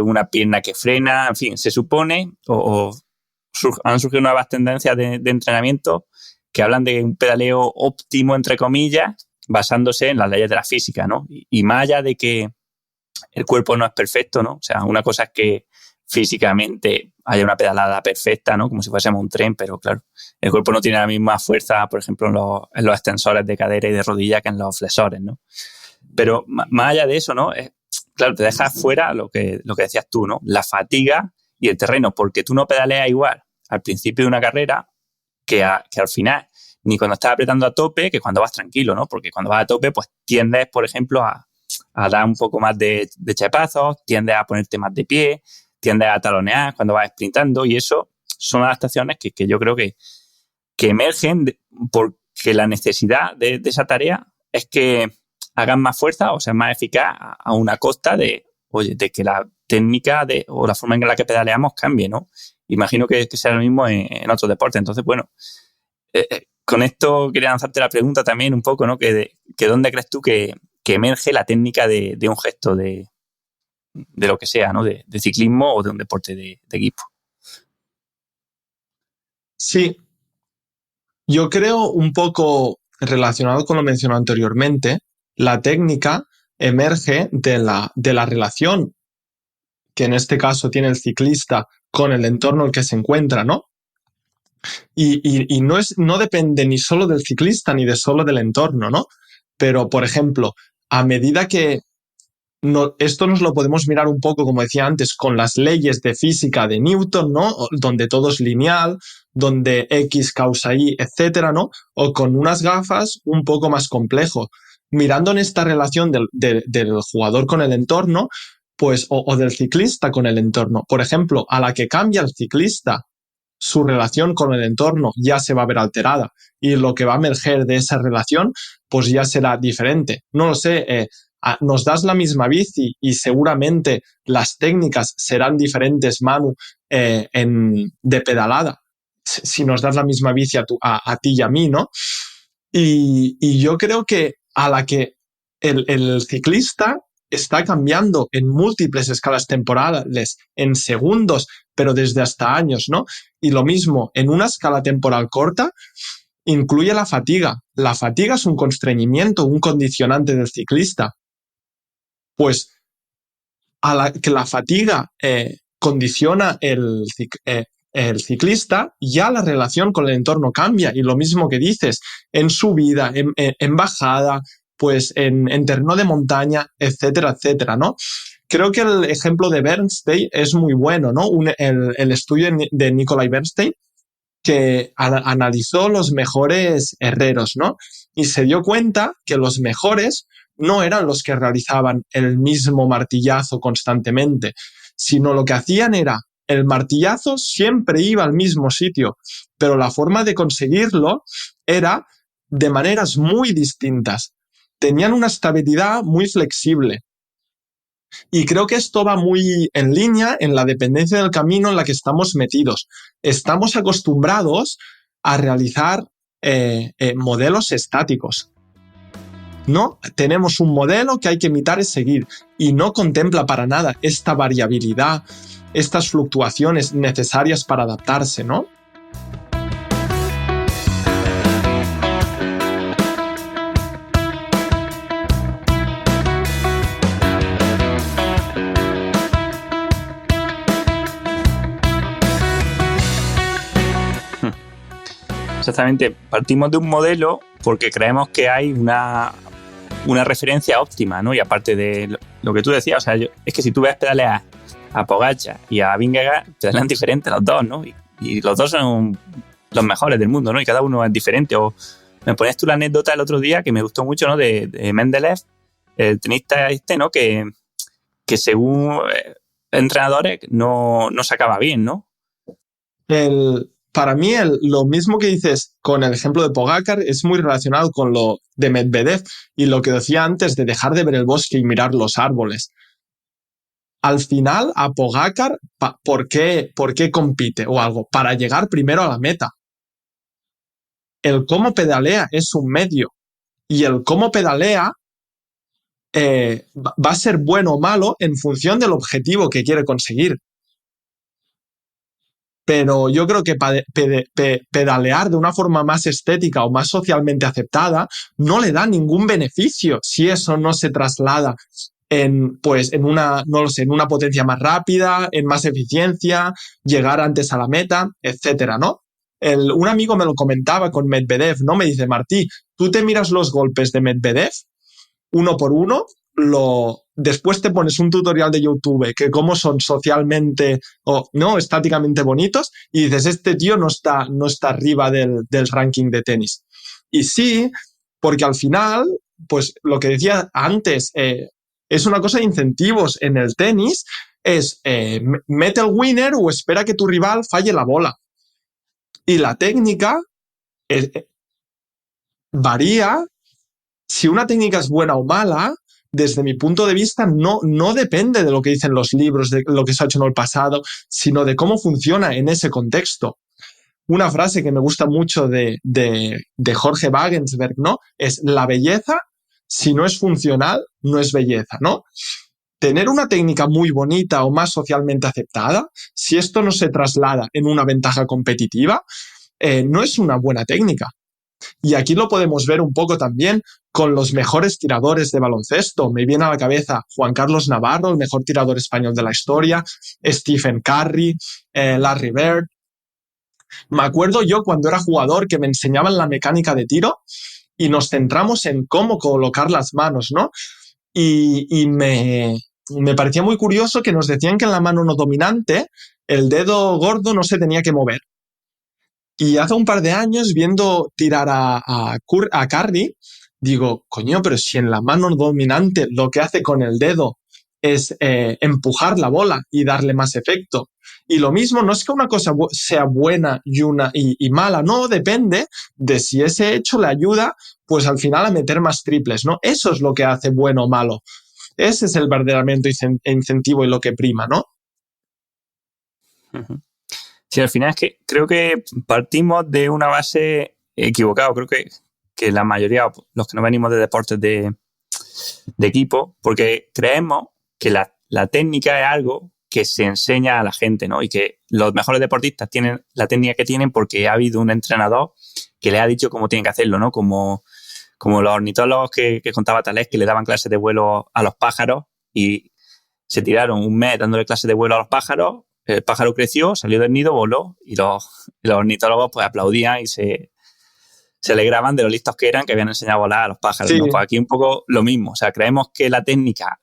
una pierna que frena, en fin, se supone han surgido nuevas tendencias de entrenamiento que hablan de un pedaleo óptimo, entre comillas, basándose en las leyes de la física, ¿no? Y más allá de que el cuerpo no es perfecto, ¿no? O sea, una cosa es que físicamente haya una pedalada perfecta, ¿no? Como si fuésemos un tren, pero claro, el cuerpo no tiene la misma fuerza, por ejemplo, en los extensores de cadera y de rodilla que en los flexores, ¿no? Pero más allá de eso, ¿no? Claro, te dejas fuera lo que decías tú, ¿no? La fatiga y el terreno, porque tú no pedaleas igual al principio de una carrera que al final, ni cuando estás apretando a tope que cuando vas tranquilo, ¿no? Porque cuando vas a tope, pues tiendes, por ejemplo, a dar un poco más de chapazos, tiendes a ponerte más de pie, tiendes a talonear cuando vas sprintando, y eso son adaptaciones que yo creo que emergen porque la necesidad de esa tarea es que hagan más fuerza o sea más eficaz a una costa de que la técnica o la forma en la que pedaleamos cambie, ¿no? Imagino que sea lo mismo en otros deportes. Entonces, bueno, con esto quería lanzarte la pregunta también un poco, ¿no? Que ¿dónde crees tú que emerge la técnica de un gesto de lo que sea, ¿no? De ciclismo o de un deporte de equipo? Sí, yo creo un poco relacionado con lo mencionado anteriormente, la técnica emerge de la relación que en este caso tiene el ciclista con el entorno en el que se encuentra, ¿no? Y no depende ni solo del ciclista ni de solo del entorno, ¿no? Pero, por ejemplo, a medida que esto nos lo podemos mirar un poco, como decía antes, con las leyes de física de Newton, ¿no? Donde todo es lineal, donde X causa Y, etcétera, ¿no? O con unas gafas un poco más complejo. Mirando en esta relación del jugador con el entorno, pues, o del ciclista con el entorno. Por ejemplo, a la que cambia el ciclista, su relación con el entorno ya se va a ver alterada, y lo que va a emerger de esa relación, pues ya será diferente. No lo sé, nos das la misma bici y seguramente las técnicas serán diferentes, Manu, de pedalada, si nos das la misma bici a ti y a mí, ¿no? Y yo creo que a la que el ciclista está cambiando en múltiples escalas temporales, en segundos, pero desde hasta años, ¿no? Y lo mismo, en una escala temporal corta, incluye la fatiga. La fatiga es un constreñimiento, un condicionante del ciclista. Pues a la que la fatiga condiciona el ciclista, ya la relación con el entorno cambia. Y lo mismo que dices, en subida, en bajada, pues en terreno de montaña, etcétera, etcétera, ¿no? Creo que el ejemplo de Bernstein es muy bueno, ¿no? El estudio de Nikolai Bernstein, que analizó los mejores herreros, ¿no? Y se dio cuenta que los mejores no eran los que realizaban el mismo martillazo constantemente, sino lo que hacían era, el martillazo siempre iba al mismo sitio, pero la forma de conseguirlo era de maneras muy distintas. Tenían una estabilidad muy flexible. Y creo que esto va muy en línea en la dependencia del camino en la que estamos metidos. Estamos acostumbrados a realizar modelos estáticos. No, tenemos un modelo que hay que imitar y seguir, y no contempla para nada esta variabilidad, estas fluctuaciones necesarias para adaptarse, ¿no? Exactamente, partimos de un modelo porque creemos que hay una referencia óptima, ¿no? Y aparte de lo que tú decías, o sea, es que si tú ves pedalear a Pogačar y a Vingegaard, pedalean diferentes los dos, ¿no? Y los dos son los mejores del mundo, ¿no? Y cada uno es diferente. O me pones tú la anécdota el otro día que me gustó mucho, ¿no? De Mendeleev, el tenista ¿no? Que según entrenadores no sacaba bien, ¿no? Para mí, lo mismo que dices con el ejemplo de Pogačar es muy relacionado con lo de Medvedev y lo que decía antes de dejar de ver el bosque y mirar los árboles. Al final, a Pogačar, ¿por qué compite o algo? Para llegar primero a la meta. El cómo pedalea es un medio y el cómo pedalea va a ser bueno o malo en función del objetivo que quiere conseguir. Pero yo creo que pedalear de una forma más estética o más socialmente aceptada no le da ningún beneficio si eso no se traslada en una, no lo sé, en una potencia más rápida, en más eficiencia, llegar antes a la meta, etcétera, ¿no? Un amigo me lo comentaba con Medvedev, ¿no? Me dice, Martí, tú te miras los golpes de Medvedev uno por uno, después te pones un tutorial de YouTube que cómo son socialmente o no estáticamente bonitos y dices, este tío no está arriba del ranking de tenis. Y sí, porque al final, pues lo que decía antes, es una cosa de incentivos en el tenis, es mete el winner o espera que tu rival falle la bola. Y la técnica varía. Si una técnica es buena o mala, desde mi punto de vista, no depende de lo que dicen los libros, de lo que se ha hecho en el pasado, sino de cómo funciona en ese contexto. Una frase que me gusta mucho de Jorge Wagensberg, ¿no? Es la belleza, si no es funcional, no es belleza, ¿no? Tener una técnica muy bonita o más socialmente aceptada, si esto no se traslada en una ventaja competitiva, no es una buena técnica. Y aquí lo podemos ver un poco también con los mejores tiradores de baloncesto. Me viene a la cabeza Juan Carlos Navarro, el mejor tirador español de la historia, Stephen Curry, Larry Bird. Me acuerdo yo cuando era jugador que me enseñaban la mecánica de tiro y nos centramos en cómo colocar las manos, ¿no? Y me parecía muy curioso que nos decían que en la mano no dominante el dedo gordo no se tenía que mover. Y hace un par de años, viendo tirar a Curry, digo, coño, pero si en la mano dominante lo que hace con el dedo es empujar la bola y darle más efecto. Y lo mismo, no es que una cosa sea buena y mala, no, depende de si ese hecho le ayuda, pues al final a meter más triples, ¿no? Eso es lo que hace bueno o malo. Ese es el verdaderamente incentivo y lo que prima, ¿no? Uh-huh. Sí, al final es que creo que partimos de una base equivocada. Creo que la mayoría, los que no venimos de deportes de equipo, porque creemos que la técnica es algo que se enseña a la gente, ¿no? Y que los mejores deportistas tienen la técnica que tienen porque ha habido un entrenador que les ha dicho cómo tienen que hacerlo, ¿no? Como los ornitólogos que contaba Talés, que le daban clases de vuelo a los pájaros y se tiraron un mes dándole clases de vuelo a los pájaros. El pájaro creció, salió del nido, voló y los ornitólogos pues aplaudían y se alegraban de lo listos que eran, que habían enseñado a volar a los pájaros, sí. ¿No? Pues aquí un poco lo mismo. O sea, creemos que la técnica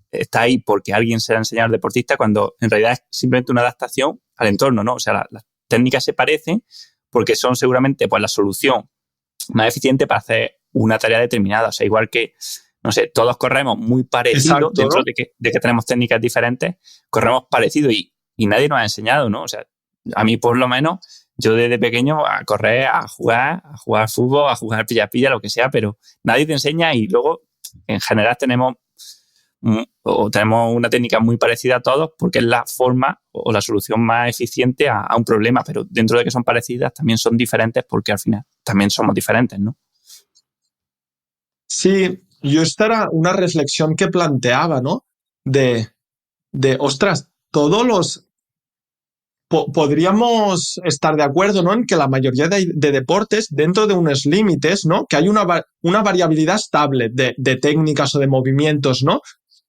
está ahí porque alguien se la ha enseñado al deportista cuando en realidad es simplemente una adaptación al entorno, ¿no? O sea, las técnicas se parecen porque son seguramente pues la solución más eficiente para hacer una tarea determinada. O sea, igual que, no sé, todos corremos muy parecido. Exacto, dentro, ¿no? de que tenemos técnicas diferentes, corremos parecido y nadie nos ha enseñado, ¿no? O sea, a mí por lo menos, yo desde pequeño a correr, a jugar fútbol, a jugar pilla-pilla, lo que sea, pero nadie te enseña y luego en general tenemos o tenemos una técnica muy parecida a todos porque es la forma o la solución más eficiente a un problema, pero dentro de que son parecidas también son diferentes porque al final también somos diferentes, ¿no? Sí, yo esta era una reflexión que planteaba, ¿no? De ostras, todos los... podríamos estar de acuerdo, ¿no? En que la mayoría de deportes, dentro de unos límites, ¿no? Que hay una variabilidad estable de técnicas o de movimientos, ¿no?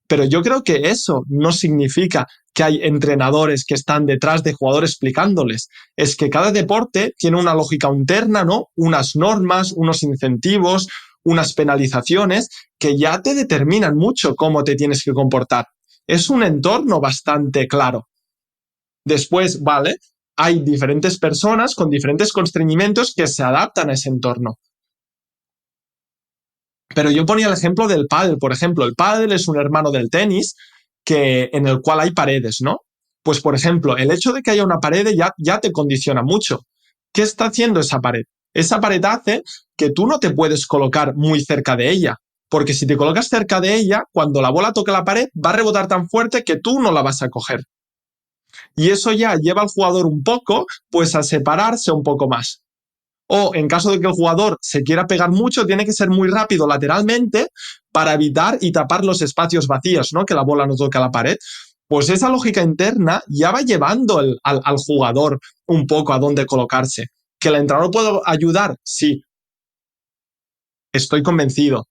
Pero yo creo que eso no significa que hay entrenadores que están detrás de jugadores explicándoles. Es que cada deporte tiene una lógica interna, ¿no? Unas normas, unos incentivos, unas penalizaciones que ya te determinan mucho cómo te tienes que comportar. Es un entorno bastante claro. Después, vale, hay diferentes personas con diferentes constreñimientos que se adaptan a ese entorno. Pero yo ponía el ejemplo del pádel, por ejemplo. El pádel es un hermano del tenis en el cual hay paredes, ¿no? Pues, por ejemplo, el hecho de que haya una pared ya te condiciona mucho. ¿Qué está haciendo esa pared? Esa pared hace que tú no te puedes colocar muy cerca de ella, porque si te colocas cerca de ella, cuando la bola toque la pared, va a rebotar tan fuerte que tú no la vas a coger. Y eso ya lleva al jugador un poco, pues a separarse un poco más. O en caso de que el jugador se quiera pegar mucho, tiene que ser muy rápido lateralmente para evitar y tapar los espacios vacíos, ¿no? Que la bola no toque la pared. Pues esa lógica interna ya va llevando al jugador un poco a dónde colocarse. ¿Que el entrenador puede ayudar? Sí. Estoy convencido.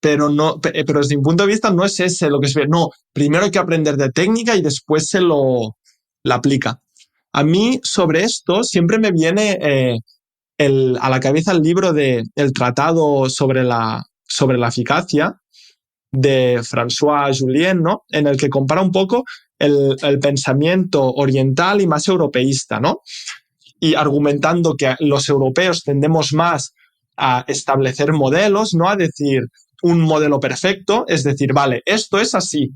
Pero desde mi punto de vista no es ese lo que se ve. No, primero hay que aprender de técnica y después la aplica. A mí sobre esto siempre me viene a la cabeza el libro el tratado sobre la eficacia de François Julien, ¿no? En el que compara un poco el pensamiento oriental y más europeísta, ¿no? Y argumentando que los europeos tendemos más a establecer modelos, ¿no? A decir un modelo perfecto, es decir, vale, esto es así.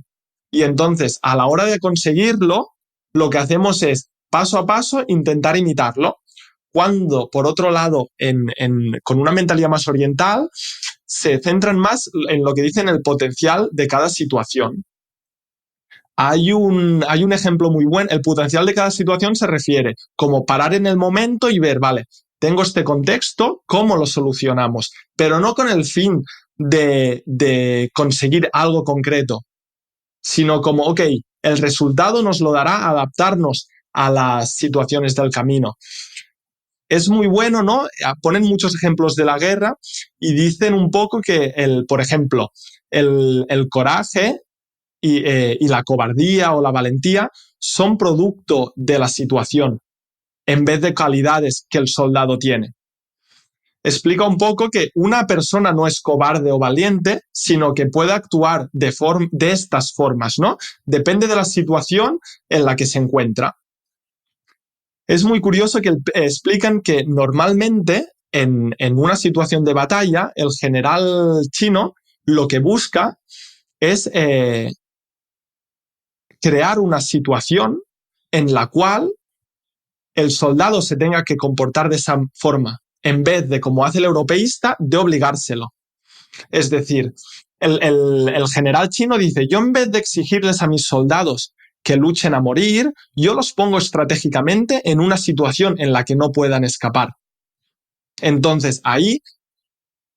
Y entonces, a la hora de conseguirlo, lo que hacemos es, paso a paso, intentar imitarlo. Cuando, por otro lado, con una mentalidad más oriental, se centran más en lo que dicen el potencial de cada situación. Hay un ejemplo muy bueno. El potencial de cada situación se refiere como parar en el momento y ver, vale, tengo este contexto, ¿cómo lo solucionamos? Pero no con el fin de conseguir algo concreto, sino como, ok, el resultado nos lo dará adaptarnos a las situaciones del camino. Es muy bueno, ¿no? Ponen muchos ejemplos de la guerra y dicen un poco que, por ejemplo, el coraje y la cobardía o la valentía son producto de la situación en vez de cualidades que el soldado tiene. Explica un poco que una persona no es cobarde o valiente, sino que puede actuar de estas formas, ¿no? Depende de la situación en la que se encuentra. Es muy curioso que explican que normalmente en una situación de batalla, el general chino lo que busca es crear una situación en la cual el soldado se tenga que comportar de esa forma, en vez de, como hace el europeísta, de obligárselo. Es decir, el general chino dice, yo en vez de exigirles a mis soldados que luchen a morir, yo los pongo estratégicamente en una situación en la que no puedan escapar. Entonces, ahí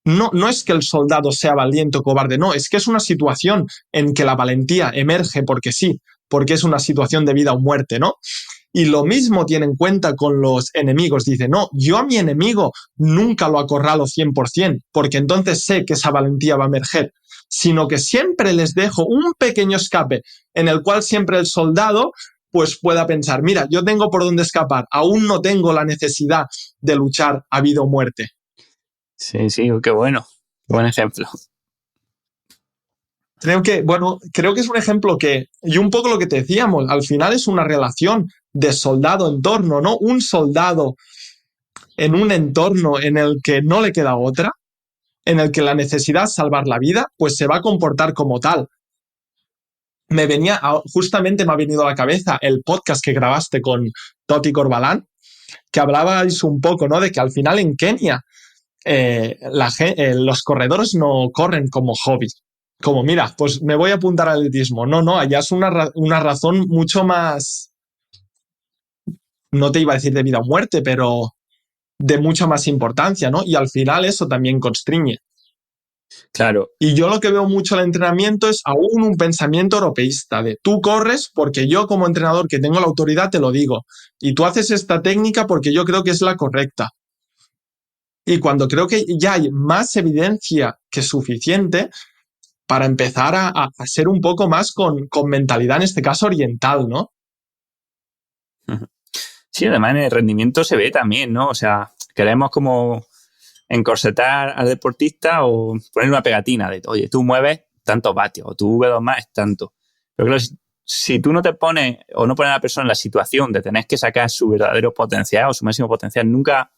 no es que el soldado sea valiente o cobarde, no, es que es una situación en que la valentía emerge porque sí, porque es una situación de vida o muerte, ¿no? Y lo mismo tiene en cuenta con los enemigos. Dice, no, yo a mi enemigo nunca lo acorralo 100%, porque entonces sé que esa valentía va a emerger, sino que siempre les dejo un pequeño escape en el cual siempre el soldado pues pueda pensar, mira, yo tengo por dónde escapar, aún no tengo la necesidad de luchar a vida o muerte. Sí, qué bueno. Qué buen ejemplo. Creo que es un ejemplo y un poco lo que te decíamos, al final es una relación de soldado-entorno, ¿no? Un soldado en un entorno en el que no le queda otra, en el que la necesidad es salvar la vida, pues se va a comportar como tal. Justamente me ha venido a la cabeza el podcast que grabaste con Toti Corbalán, que hablabais un poco, ¿no? De que al final en Kenia los corredores no corren como hobby, como, mira, pues me voy a apuntar al atletismo. No, allá es una razón mucho más, no te iba a decir de vida o muerte, pero de mucha más importancia, ¿no? Y al final eso también constriñe. Claro. Y yo lo que veo mucho al entrenamiento es aún un pensamiento europeísta de tú corres porque yo como entrenador que tengo la autoridad te lo digo y tú haces esta técnica porque yo creo que es la correcta. Y cuando creo que ya hay más evidencia que suficiente para empezar a ser un poco más con mentalidad, en este caso oriental, ¿no? Sí, además en el rendimiento se ve también, ¿no? O sea, queremos como encorsetar al deportista o poner una pegatina de, oye, tú mueves tantos vatios o tu V2 más es tanto. Pero claro, si tú no te pones o no pones a la persona en la situación de tener que sacar su verdadero potencial o su máximo potencial, nunca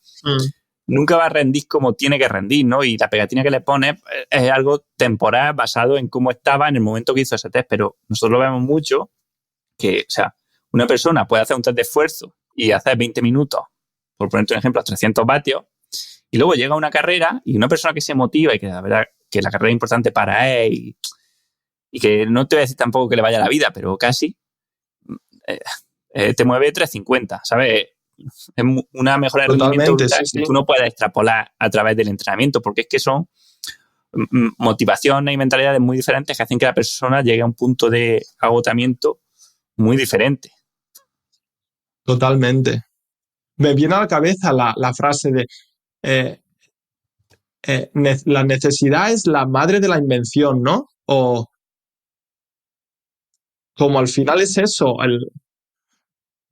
va a rendir como tiene que rendir, ¿no? Y la pegatina que le pones es algo temporal basado en cómo estaba en el momento que hizo ese test. Pero nosotros lo vemos mucho que, o sea, una persona puede hacer un test de esfuerzo y hacer 20 minutos, por ponerte un ejemplo, a 300 vatios, y luego llega una carrera y una persona que se motiva y que la verdad que la carrera es importante para él y que no te voy a decir tampoco que le vaya la vida, pero casi, te mueve 350, ¿sabes? Es una mejora de rendimiento Totalmente, brutal sí, que sí. tú no puedes extrapolar a través del entrenamiento, porque es que son motivaciones y mentalidades muy diferentes que hacen que la persona llegue a un punto de agotamiento muy diferente. Totalmente. Me viene a la cabeza la frase de eh, la necesidad es la madre de la invención, ¿no? O como al final es eso,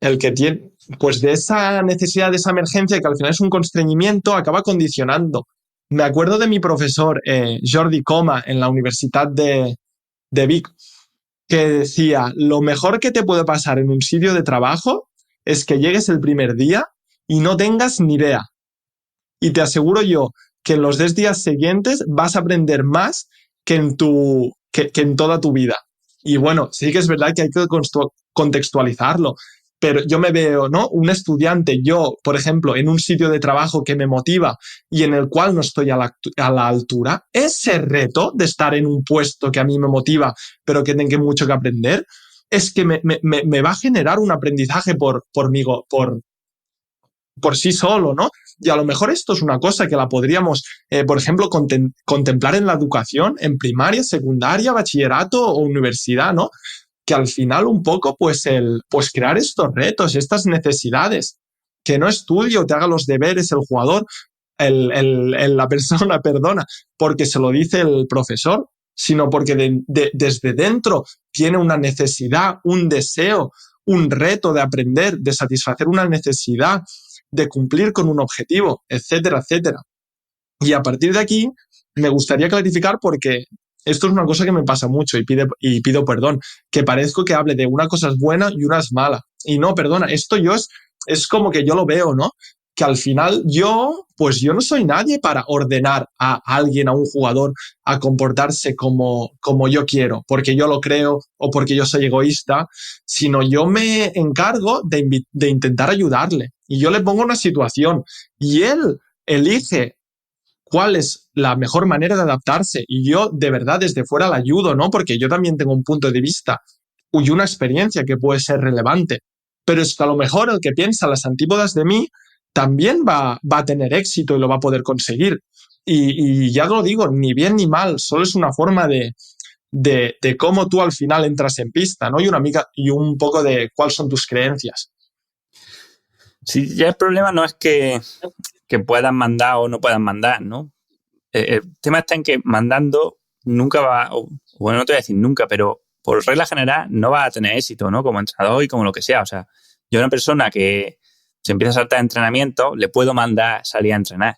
el que tiene, pues de esa necesidad, de esa emergencia, que al final es un constreñimiento, acaba condicionando. Me acuerdo de mi profesor, Jordi Coma, en la Universidad de Vic, que decía, lo mejor que te puede pasar en un sitio de trabajo es que llegues el primer día y no tengas ni idea. Y te aseguro yo que en los 10 días siguientes vas a aprender más que en toda tu vida. Y bueno, sí que es verdad que hay que contextualizarlo, pero yo me veo, ¿no? Un estudiante, yo, por ejemplo, en un sitio de trabajo que me motiva y en el cual no estoy a la altura, ese reto de estar en un puesto que a mí me motiva, pero que tengo mucho que aprender, es que me va a generar un aprendizaje por sí solo, ¿no? Y a lo mejor esto es una cosa que la podríamos, por ejemplo, contemplar en la educación, en primaria, secundaria, bachillerato o universidad, ¿no? Que al final un poco, pues crear estos retos, estas necesidades, que no estudie o te haga los deberes el jugador, la persona, perdona, porque se lo dice el profesor, sino porque desde dentro tiene una necesidad, un deseo, un reto de aprender, de satisfacer una necesidad, de cumplir con un objetivo, etcétera, etcétera. Y a partir de aquí, me gustaría clarificar porque esto es una cosa que me pasa mucho y pido perdón, que parezco que hable de una cosa es buena y una es mala. Y no, perdona, esto es como que yo lo veo, ¿no? Que al final pues yo no soy nadie para ordenar a alguien, a un jugador, a comportarse como yo quiero, porque yo lo creo o porque yo soy egoísta, sino yo me encargo de intentar ayudarle. Y yo le pongo una situación y él elige cuál es la mejor manera de adaptarse. Y yo de verdad desde fuera la ayudo, ¿no? Porque yo también tengo un punto de vista y una experiencia que puede ser relevante. Pero es que a lo mejor el que piensa las antípodas de mí también va a tener éxito y lo va a poder conseguir. Y ya lo digo, ni bien ni mal, solo es una forma de cómo tú al final entras en pista, ¿no? Y un poco de cuáles son tus creencias. Sí, ya el problema no es que puedan mandar o no puedan mandar, ¿no? El tema está en que mandando nunca va, o bueno, no te voy a decir nunca, pero por regla general no va a tener éxito, ¿no? Como entrenador y como lo que sea. O sea, yo a una persona que se empieza a saltar entrenamiento, le puedo mandar salir a entrenar.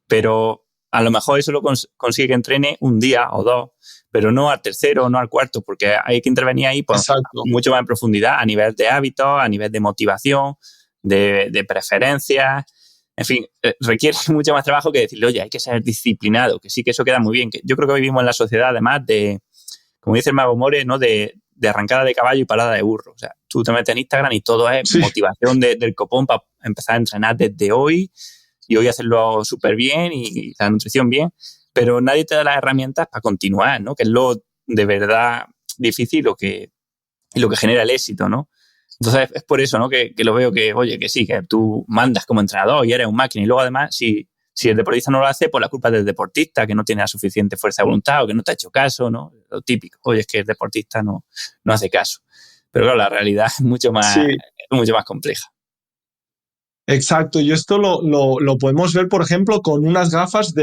Pero a lo mejor eso lo consigue que entrene un día o dos, pero no al tercero o no al cuarto, porque hay que intervenir ahí pues, mucho más en profundidad a nivel de hábitos, a nivel de motivación, de preferencias. En fin, requiere mucho más trabajo que decirle, oye, hay que ser disciplinado, que sí, que eso queda muy bien. Que yo creo que vivimos en la sociedad, además, de, como dice el Mago More, ¿no? De arrancada de caballo y parada de burro. O sea, tú te metes en Instagram y todo es motivación del copón para empezar a entrenar desde hoy y hoy hacerlo súper bien y la nutrición bien. pero nadie te da las herramientas para continuar, ¿no? Que es lo de verdad difícil y lo que genera el éxito, ¿no? Entonces es por eso, ¿no? Que lo veo que, oye, que sí, que tú mandas como entrenador y eres un máquina y luego además si el deportista no lo hace, pues la culpa es del deportista, que no tiene la suficiente fuerza de voluntad o que no te ha hecho caso, ¿no? Lo típico, oye, es que el deportista no hace caso. Pero claro, la realidad es mucho más compleja. Exacto, y esto lo podemos ver, por ejemplo, con unas gafas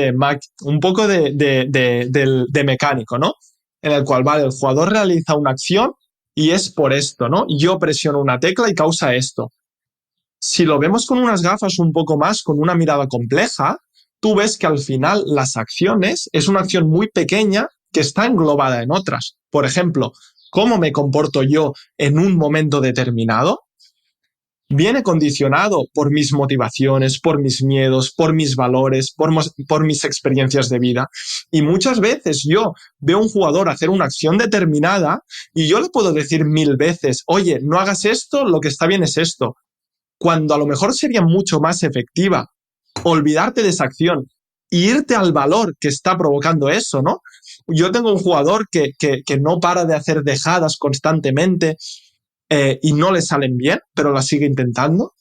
un poco de mecánico, ¿no? En el cual, vale, el jugador realiza una acción y es por esto, ¿no? Yo presiono una tecla y causa esto. Si lo vemos con unas gafas un poco más, con una mirada compleja, tú ves que al final las acciones es una acción muy pequeña que está englobada en otras. Por ejemplo, ¿cómo me comporto yo en un momento determinado? Viene condicionado por mis motivaciones, por mis miedos, por mis valores, por mis experiencias de vida. Y muchas veces yo veo a un jugador hacer una acción determinada y yo le puedo decir 1000 veces, oye, no hagas esto, lo que está bien es esto. Cuando a lo mejor sería mucho más efectiva olvidarte de esa acción e irte al valor que está provocando eso, ¿no? Yo tengo un jugador que no para de hacer dejadas constantemente, y no le salen bien, pero la sigue intentando,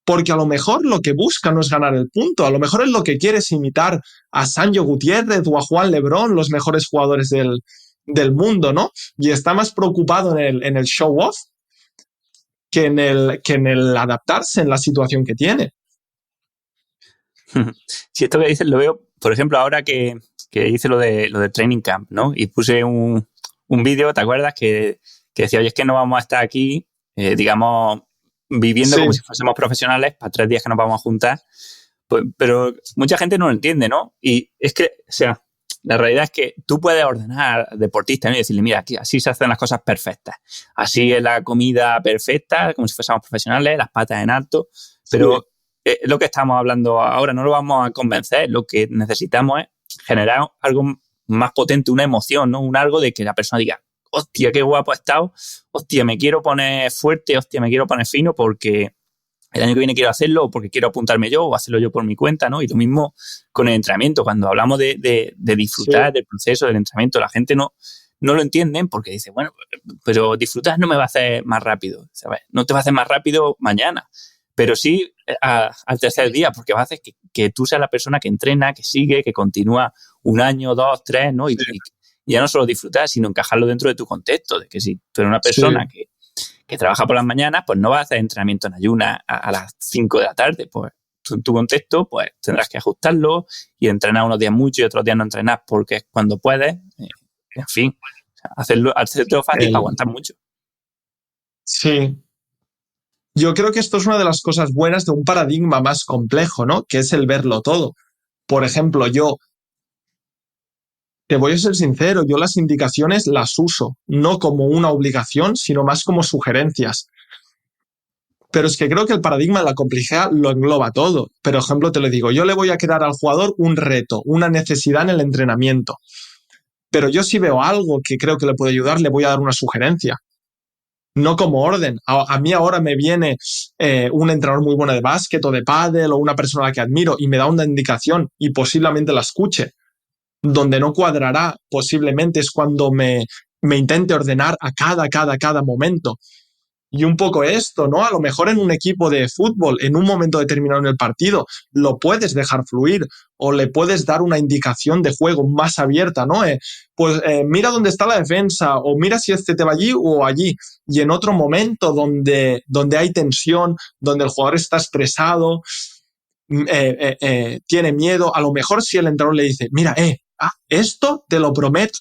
porque a lo mejor lo que busca no es ganar el punto, a lo mejor es lo que quiere es imitar a Sancho Gutiérrez o a Juan Lebrón, los mejores jugadores del mundo, ¿no? Y está más preocupado en el show off que en el adaptarse en la situación que tiene. Si esto que dices lo veo, por ejemplo, ahora que hice lo de Training Camp, ¿no? Y puse un vídeo, ¿te acuerdas? Que decía, oye, es que no vamos a estar aquí, digamos, viviendo como si fuésemos profesionales para 3 días que nos vamos a juntar. Pues, pero mucha gente no lo entiende, ¿no? Y es que, o sea, la realidad es que tú puedes ordenar al deportista, ¿no? Y decirle, mira, aquí así se hacen las cosas perfectas. Así es la comida perfecta, como si fuésemos profesionales, las patas en alto. Pero lo que estamos hablando ahora no lo vamos a convencer. Lo que necesitamos es generar algo más potente, una emoción, ¿no? Un algo de que la persona diga, hostia, qué guapo ha estado, hostia, me quiero poner fuerte, hostia, me quiero poner fino porque el año que viene quiero hacerlo o porque quiero apuntarme yo o hacerlo yo por mi cuenta, ¿no? Y lo mismo con el entrenamiento. Cuando hablamos de disfrutar del proceso del entrenamiento, la gente no lo entienden porque dice, bueno, pero disfrutar no me va a hacer más rápido, ¿sabes? No te va a hacer más rápido mañana, pero sí al tercer día, porque va a hacer que tú seas la persona que entrena, que sigue, que continúa 1 año, 2, 3, ¿no? Y ya no solo disfrutar, sino encajarlo dentro de tu contexto, de que si tú eres una persona que trabaja por las mañanas, pues no vas a hacer entrenamiento en ayunas a las 5 de la tarde, pues en tu contexto, pues tendrás que ajustarlo y entrenar unos días mucho y otros días no entrenar porque es cuando puedes, en fin, hacerlo fácil para aguantar mucho. Sí. Yo creo que esto es una de las cosas buenas de un paradigma más complejo, ¿no? Que es el verlo todo. Por ejemplo, te voy a ser sincero, yo las indicaciones las uso, no como una obligación, sino más como sugerencias. Pero es que creo que el paradigma de la complejidad lo engloba todo. Por ejemplo, te lo digo, yo le voy a crear al jugador un reto, una necesidad en el entrenamiento. Pero yo si veo algo que creo que le puede ayudar, le voy a dar una sugerencia. No como orden. A mí ahora me viene un entrenador muy bueno de básquet o de pádel o una persona a la que admiro y me da una indicación y posiblemente la escuche. Donde no cuadrará posiblemente es cuando me intente ordenar a cada momento. Y un poco esto, ¿no? A lo mejor en un equipo de fútbol, en un momento determinado en el partido, lo puedes dejar fluir o le puedes dar una indicación de juego más abierta, ¿no? Mira dónde está la defensa o mira si este te va allí o allí. Y en otro momento donde hay tensión, donde el jugador está estresado, tiene miedo, a lo mejor si el entrenador le dice, mira, esto te lo prometo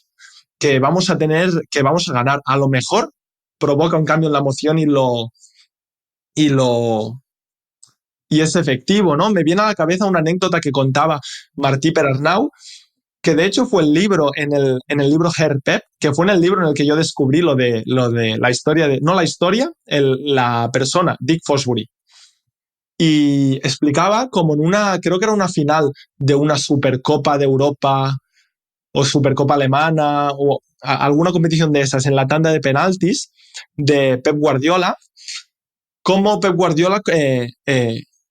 que vamos a ganar, a lo mejor provoca un cambio en la emoción y es efectivo, ¿no? Me viene a la cabeza una anécdota que contaba Martí Perarnau, que de hecho fue el libro, en el libro Herpep, que fue en el libro en el que yo descubrí lo de la historia la persona, Dick Fosbury. Y explicaba como creo que era una final de una Supercopa de Europa o Supercopa Alemana o alguna competición de esas en la tanda de penaltis de Pep Guardiola, cómo Pep Guardiola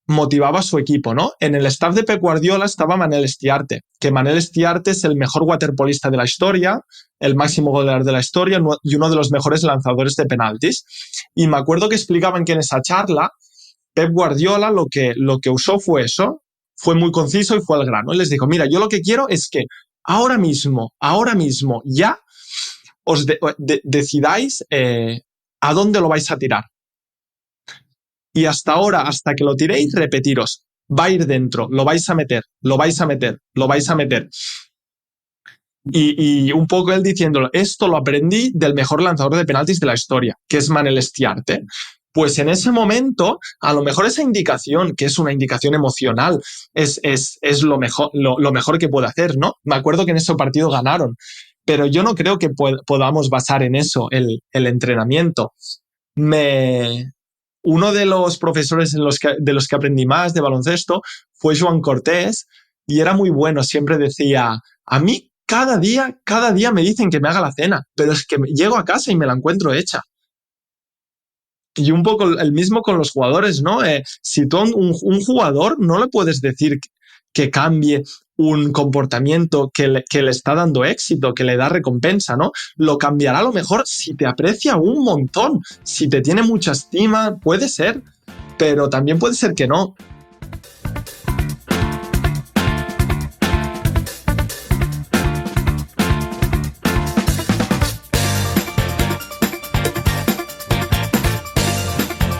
motivaba a su equipo, ¿no? En el staff de Pep Guardiola estaba Manel Estiarte, que Manel Estiarte es el mejor waterpolista de la historia, el máximo goleador de la historia y uno de los mejores lanzadores de penaltis. Y me acuerdo que explicaban que en esa charla Pep Guardiola lo que usó fue eso, fue muy conciso y fue al grano. Él les dijo, mira, yo lo que quiero es que ahora mismo, ya os decidáis a dónde lo vais a tirar. Y hasta ahora, hasta que lo tiréis, repetiros, va a ir dentro, lo vais a meter, lo vais a meter, lo vais a meter. Y un poco él diciéndolo, esto lo aprendí del mejor lanzador de penaltis de la historia, que es Manel Estiarte. Pues en ese momento, a lo mejor esa indicación, que es una indicación emocional, es lo mejor que puede hacer, ¿no? Me acuerdo que en ese partido ganaron, pero yo no creo que podamos basar en eso el entrenamiento. Uno de los profesores de los que aprendí más de baloncesto fue Joan Cortés y era muy bueno, siempre decía, a mí cada día me dicen que me haga la cena, pero es que llego a casa y me la encuentro hecha. Y un poco el mismo con los jugadores, ¿no? Si tú un jugador no le puedes decir que cambie un comportamiento que le está dando éxito, que le da recompensa, ¿no? Lo cambiará a lo mejor si te aprecia un montón, si te tiene mucha estima, puede ser, pero también puede ser que no.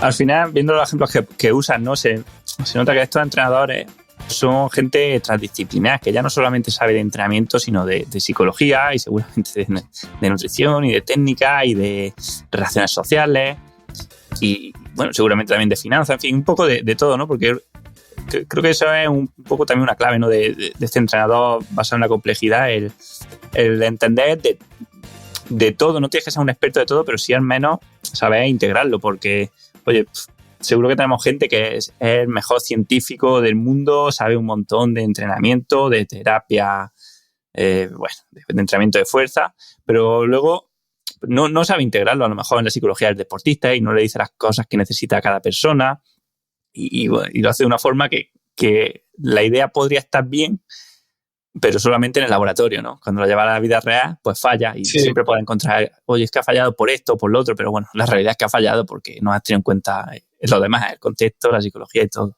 Al final, viendo los ejemplos que usan, ¿no? Se nota que estos entrenadores son gente transdisciplinar, que ya no solamente sabe de entrenamiento, sino de psicología y seguramente de nutrición y de técnica y de relaciones sociales y, bueno, seguramente también de finanzas, en fin, un poco de todo, ¿no? Porque creo que eso es un poco también una clave, ¿no? De este entrenador basado en la complejidad, el entender de todo. No tienes que ser un experto de todo, pero sí al menos saber integrarlo, porque, oye, seguro que tenemos gente que es el mejor científico del mundo, sabe un montón de entrenamiento, de terapia, de entrenamiento de fuerza, pero luego no sabe integrarlo a lo mejor en la psicología del deportista y no le dice las cosas que necesita cada persona y lo hace de una forma que la idea podría estar bien, pero solamente en el laboratorio, ¿no? Cuando lo lleva a la vida real, pues falla y sí, siempre puede encontrar, oye, es que ha fallado por esto o por lo otro, pero bueno, la realidad es que ha fallado porque no has tenido en cuenta lo demás, el contexto, la psicología y todo.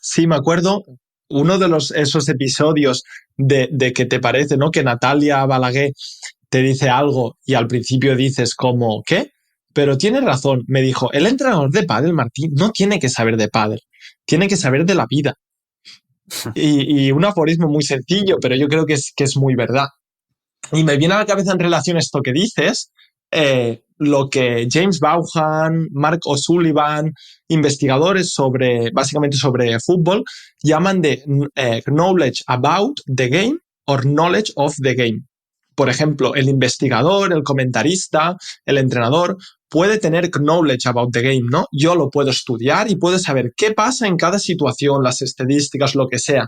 Sí, me acuerdo uno de esos episodios de que te parece, ¿no? Que Natalia Balaguer te dice algo y al principio dices como, ¿qué? Pero tienes razón, me dijo, el entrenador de pádel, Martín, no tiene que saber de pádel, tiene que saber de la vida. Y un aforismo muy sencillo, pero yo creo que es muy verdad. Y me viene a la cabeza en relación a esto que dices, lo que James Vaughan, Mark O'Sullivan, investigadores básicamente sobre fútbol, llaman de knowledge about the game or knowledge of the game. Por ejemplo, el investigador, el comentarista, el entrenador puede tener knowledge about the game, ¿no? Yo lo puedo estudiar y puedo saber qué pasa en cada situación, las estadísticas, lo que sea.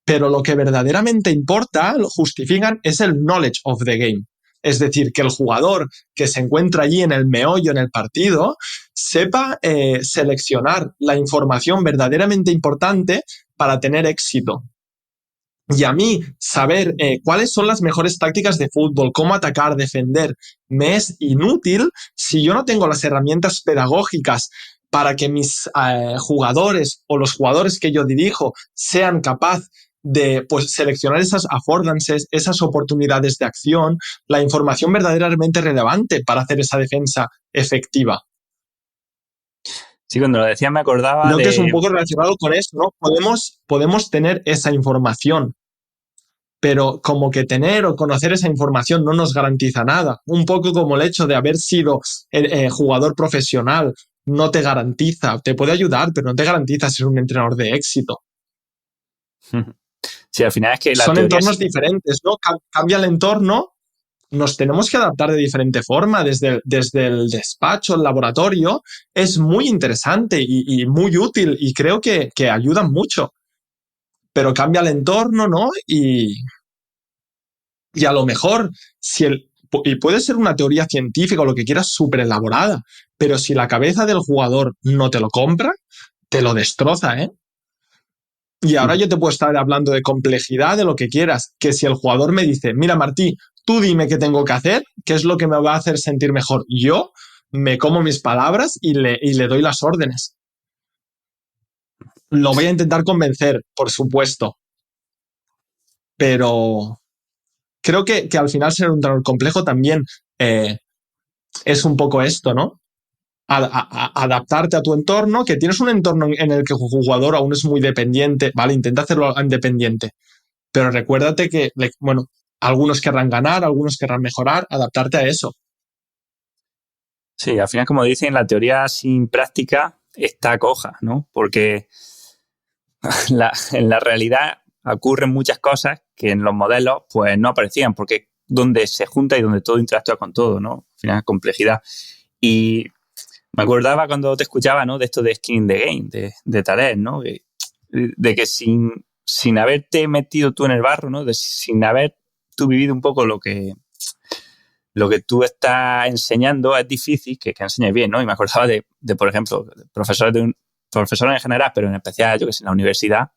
Pero lo que verdaderamente importa, lo justifican, es el knowledge of the game. Es decir, que el jugador que se encuentra allí en el meollo, en el partido, sepa seleccionar la información verdaderamente importante para tener éxito. Y a mí, saber cuáles son las mejores tácticas de fútbol, cómo atacar, defender, me es inútil si yo no tengo las herramientas pedagógicas para que mis jugadores o los jugadores que yo dirijo sean capaces de seleccionar esas affordances, esas oportunidades de acción, la información verdaderamente relevante para hacer esa defensa efectiva. Sí, cuando lo decía me acordaba Creo que es un poco relacionado con eso, ¿no? Podemos tener esa información, pero como que tener o conocer esa información no nos garantiza nada. Un poco como el hecho de haber sido jugador profesional no te garantiza, te puede ayudar, pero no te garantiza ser un entrenador de éxito. Sí, al final es que son entornos diferentes, ¿no? Cambia el entorno, nos tenemos que adaptar de diferente forma, desde el despacho, el laboratorio. Es muy interesante y muy útil y creo que ayudan mucho. Pero cambia el entorno, ¿no? Y a lo mejor, y puede ser una teoría científica o lo que quieras súper elaborada, pero si la cabeza del jugador no te lo compra, te lo destroza, ¿eh? Y ahora yo te puedo estar hablando de complejidad, de lo que quieras, que si el jugador me dice, mira Martí, tú dime qué tengo que hacer, qué es lo que me va a hacer sentir mejor, yo me como mis palabras y le doy las órdenes. Lo voy a intentar convencer, por supuesto, pero creo que al final ser un entrenador complejo también es un poco esto, ¿no? Adaptarte a tu entorno, que tienes un entorno en el que el jugador aún es muy dependiente, ¿vale? Intenta hacerlo independiente, pero recuérdate que, bueno, algunos querrán ganar, algunos querrán mejorar, adaptarte a eso. Sí, al final, como dicen, la teoría sin práctica está coja, ¿no? Porque en la realidad ocurren muchas cosas que en los modelos pues no aparecían, porque donde se junta y donde todo interactúa con todo, ¿no? Al final, complejidad. Y me acordaba cuando te escuchaba, ¿no? De esto de Skin in the Game, de Taleb, ¿no? De que sin haberte metido tú en el barro, ¿no? Sin haber tú vivido un poco lo que tú estás enseñando, es difícil que enseñes bien, ¿no? Y me acordaba de por ejemplo, profesores en general, pero en especial, yo que sé, en la universidad,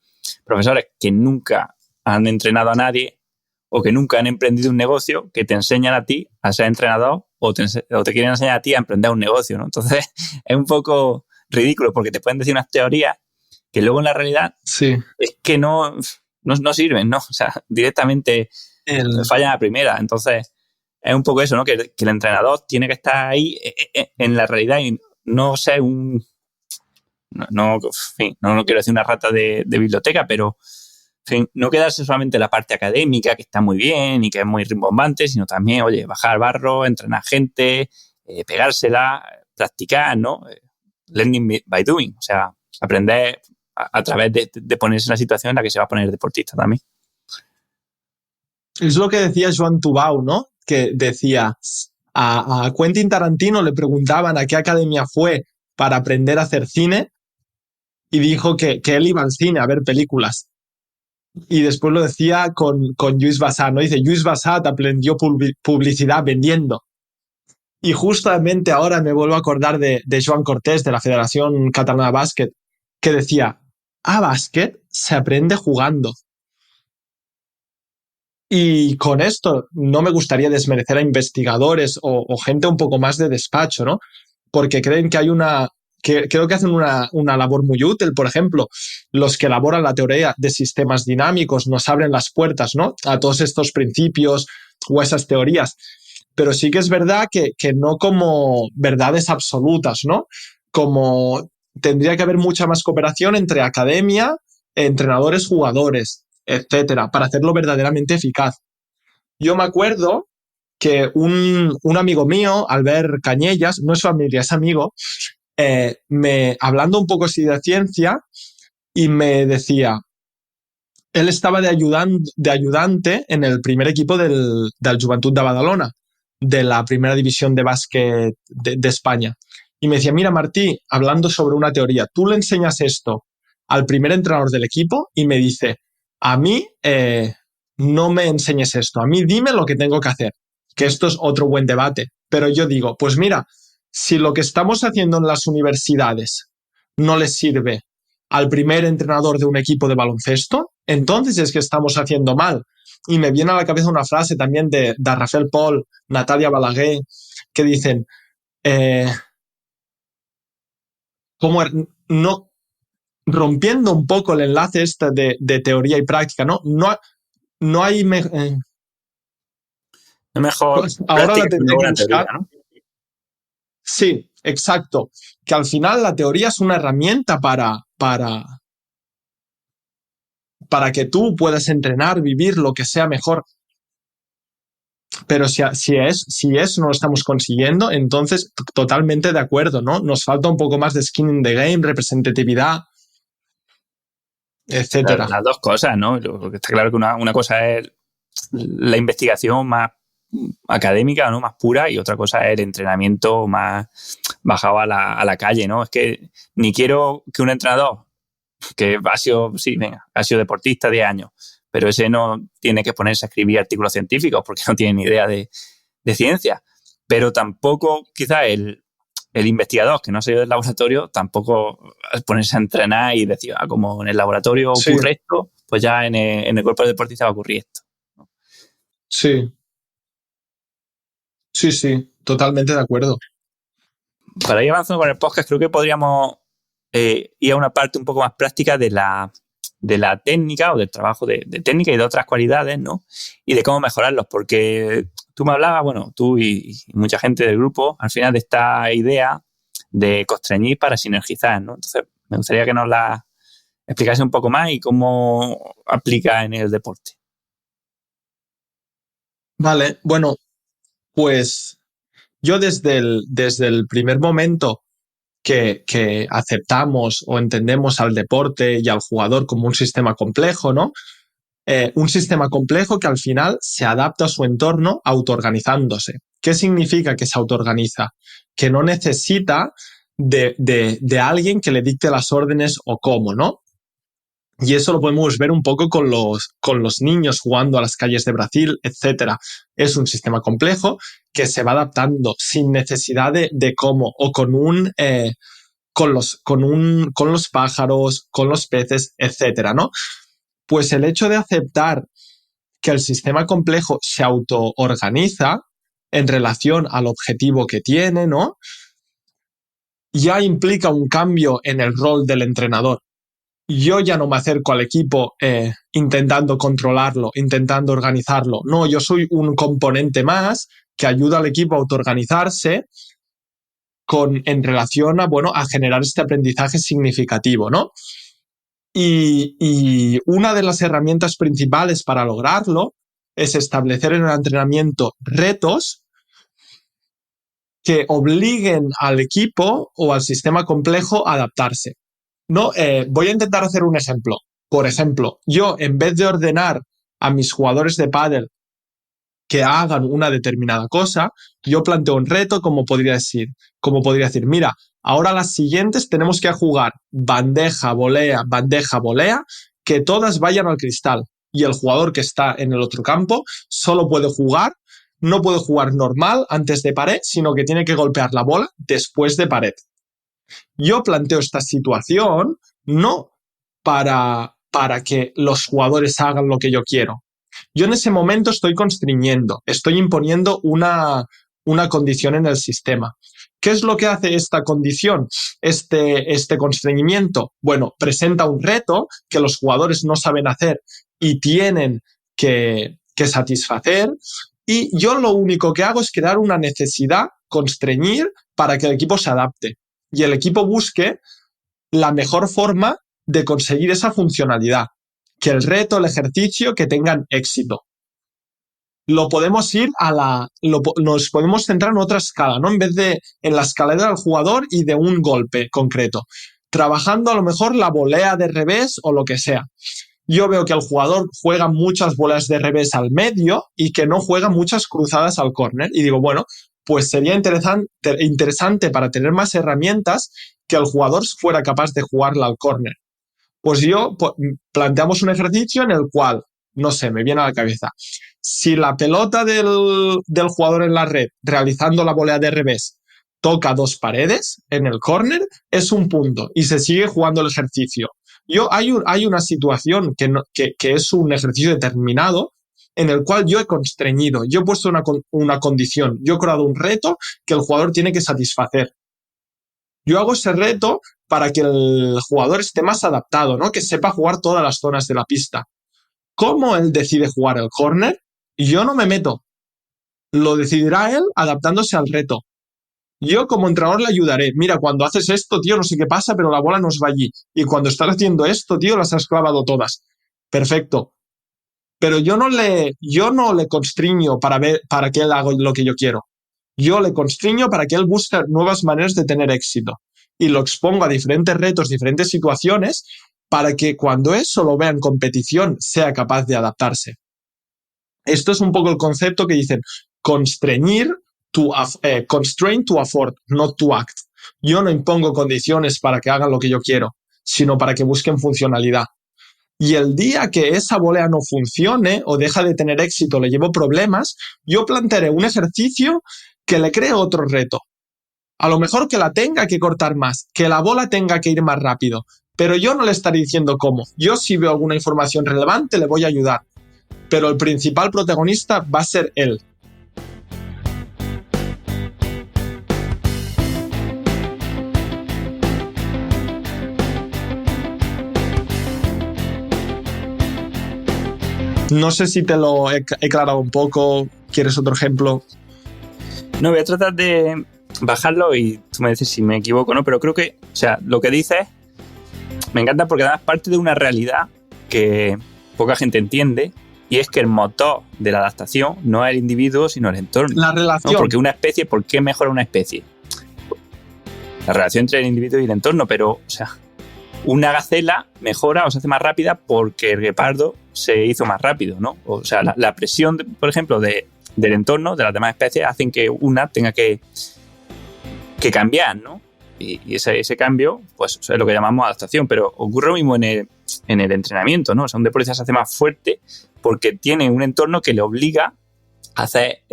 profesores que nunca han entrenado a nadie o que nunca han emprendido un negocio, que te enseñan a ti a ser entrenador o te quieren enseñar a ti a emprender un negocio, ¿no? Entonces, es un poco ridículo porque te pueden decir unas teorías que luego en la realidad sí. Es que no sirven, ¿no? O sea, directamente fallan a la primera. Entonces, es un poco eso, ¿no? Que el entrenador tiene que estar ahí en la realidad y no ser un... No quiero decir una rata de biblioteca, pero en fin, no quedarse solamente en la parte académica, que está muy bien y que es muy rimbombante, sino también, oye, bajar al barro, entrenar gente, pegársela, practicar, ¿no? Learning by doing, o sea, aprender a través de ponerse en la situación en la que se va a poner deportista también. Es lo que decía Joan Tubau, ¿no? Que decía, a Quentin Tarantino le preguntaban a qué academia fue para aprender a hacer cine y dijo que él iba al cine a ver películas. Y después lo decía con Lluís Bassat, ¿no? Dice, Lluís Bassat aprendió publicidad vendiendo. Y justamente ahora me vuelvo a acordar de Joan Cortés, de la Federación Catalana de Básquet, que decía, a básquet se aprende jugando. Y con esto no me gustaría desmerecer a investigadores o gente un poco más de despacho, ¿no? Porque creen que hay creo que hacen una labor muy útil. Por ejemplo, los que elaboran la teoría de sistemas dinámicos nos abren las puertas, ¿no? A todos estos principios o esas teorías. Pero sí que es verdad que no como verdades absolutas, ¿no? Como tendría que haber mucha más cooperación entre academia, entrenadores, jugadores, etcétera, para hacerlo verdaderamente eficaz. Yo me acuerdo que un amigo mío, Albert Cañellas, no es familia, es amigo, hablando un poco así de ciencia, y me decía, él estaba de ayudante en el primer equipo del Joventut de Badalona, de la primera división de básquet de España. Y me decía, mira Martí, hablando sobre una teoría, tú le enseñas esto al primer entrenador del equipo y me dice, a mí no me enseñes esto, a mí dime lo que tengo que hacer, que esto es otro buen debate. Pero yo digo, pues mira, si lo que estamos haciendo en las universidades no les sirve al primer entrenador de un equipo de baloncesto, entonces es que estamos haciendo mal. Y me viene a la cabeza una frase también de Rafael Paul, Natalia Balaguer, que dicen, como no, rompiendo un poco el enlace este de teoría y práctica, ¿no? No hay... mejor ahora la tendré que teoría, buscar. ¿no? Sí, exacto. Que al final la teoría es una herramienta para que tú puedas entrenar, vivir lo que sea mejor. Pero si eso no lo estamos consiguiendo, entonces totalmente de acuerdo, ¿no? Nos falta un poco más de skin in the game, representatividad, etcétera. Las dos cosas, ¿no? Lo que está claro que una cosa es la investigación más académica, ¿no? Más pura, y otra cosa es el entrenamiento más bajado a la calle, ¿no? Es que ni quiero que un entrenador que ha sido deportista 10 años, pero ese no tiene que ponerse a escribir artículos científicos porque no tiene ni idea de de ciencia, pero tampoco quizá el investigador que no ha salido del laboratorio tampoco ponerse a entrenar y decir, como en el laboratorio ocurre esto, pues ya en el cuerpo deportista va a ocurrir esto, ¿no? Sí. Sí, sí, totalmente de acuerdo. Para ir avanzando con el podcast, creo que podríamos ir a una parte un poco más práctica de la técnica o del trabajo de técnica y de otras cualidades, ¿no? Y de cómo mejorarlos, porque tú me hablabas, bueno, tú y mucha gente del grupo, al final de esta idea de constreñir para sinergizar, ¿no? Entonces, me gustaría que nos la explicase un poco más y cómo aplica en el deporte. Vale, bueno, pues yo desde el primer momento que aceptamos o entendemos al deporte y al jugador como un sistema complejo, ¿no? Un sistema complejo que al final se adapta a su entorno autoorganizándose. ¿Qué significa que se autoorganiza? Que no necesita de alguien que le dicte las órdenes o cómo, ¿no? Y eso lo podemos ver un poco con los niños jugando a las calles de Brasil, etc. Es un sistema complejo que se va adaptando sin necesidad de cómo o con los pájaros, con los peces, etc., ¿no? Pues el hecho de aceptar que el sistema complejo se autoorganiza en relación al objetivo que tiene, ¿no? Ya implica un cambio en el rol del entrenador. Yo ya no me acerco al equipo intentando controlarlo, intentando organizarlo. No, yo soy un componente más que ayuda al equipo a autoorganizarse en relación a generar este aprendizaje significativo, ¿no? Y una de las herramientas principales para lograrlo es establecer en el entrenamiento retos que obliguen al equipo o al sistema complejo a adaptarse. No, voy a intentar hacer un ejemplo. Por ejemplo, yo en vez de ordenar a mis jugadores de pádel que hagan una determinada cosa, yo planteo un reto como podría decir, mira, ahora las siguientes tenemos que jugar bandeja, volea, que todas vayan al cristal. Y el jugador que está en el otro campo solo puede jugar, no puede jugar normal antes de pared, sino que tiene que golpear la bola después de pared. Yo planteo esta situación no para que los jugadores hagan lo que yo quiero. Yo en ese momento estoy constriñendo, estoy imponiendo una condición en el sistema. ¿Qué es lo que hace esta condición, este constreñimiento? Bueno, presenta un reto que los jugadores no saben hacer y tienen que satisfacer, y yo lo único que hago es crear una necesidad, constreñir, para que el equipo se adapte y el equipo busque la mejor forma de conseguir esa funcionalidad, que el reto, el ejercicio, que tengan éxito. Lo podemos ir nos podemos centrar en otra escala, ¿no? En vez de en la escalera del jugador y de un golpe concreto, trabajando a lo mejor la volea de revés o lo que sea. Yo veo que el jugador juega muchas bolas de revés al medio y que no juega muchas cruzadas al córner. Y digo, bueno, pues sería interesante para tener más herramientas que el jugador fuera capaz de jugarla al córner. Pues planteamos un ejercicio en el cual, no sé, me viene a la cabeza, si la pelota del jugador en la red realizando la volea de revés toca dos paredes en el córner, es un punto y se sigue jugando el ejercicio. Hay una situación que es un ejercicio determinado en el cual yo he constreñido, yo he puesto una condición, yo he creado un reto que el jugador tiene que satisfacer. Yo hago ese reto para que el jugador esté más adaptado, ¿no? Que sepa jugar todas las zonas de la pista. ¿Cómo él decide jugar el córner? Yo no me meto. Lo decidirá él adaptándose al reto. Yo como entrenador le ayudaré. Mira, cuando haces esto, tío, no sé qué pasa, pero la bola nos va allí. Y cuando estás haciendo esto, tío, las has clavado todas. Perfecto. Pero yo no le constriño para que él haga lo que yo quiero. Yo le constriño para que él busque nuevas maneras de tener éxito. Y lo expongo a diferentes retos, diferentes situaciones, para que cuando eso lo vea en competición sea capaz de adaptarse. Esto es un poco el concepto que dicen constrain to afford, not to act. Yo no impongo condiciones para que hagan lo que yo quiero, sino para que busquen funcionalidad. Y el día que esa volea no funcione o deja de tener éxito, le llevo problemas, yo plantearé un ejercicio que le cree otro reto. A lo mejor que la tenga que cortar más, que la bola tenga que ir más rápido, pero yo no le estaré diciendo cómo. Yo si veo alguna información relevante le voy a ayudar, pero el principal protagonista va a ser él. No sé si te lo he aclarado un poco. ¿Quieres otro ejemplo? No, voy a tratar de bajarlo y tú me dices si me equivoco, ¿no? Pero creo que, o sea, lo que dices me encanta porque además parte de una realidad que poca gente entiende, y es que el motor de la adaptación no es el individuo, sino el entorno. La relación. ¿No? Porque una especie, ¿por qué mejora una especie? La relación entre el individuo y el entorno, pero, o sea, una gacela mejora o se hace más rápida porque el guepardo se hizo más rápido, ¿no? O sea, la presión, por ejemplo, del entorno, de las demás especies, hacen que una tenga que cambiar, ¿no? Y ese cambio, pues es lo que llamamos adaptación, pero ocurre lo mismo en el entrenamiento, ¿no? O sea, un deportista se hace más fuerte porque tiene un entorno que le obliga a hacer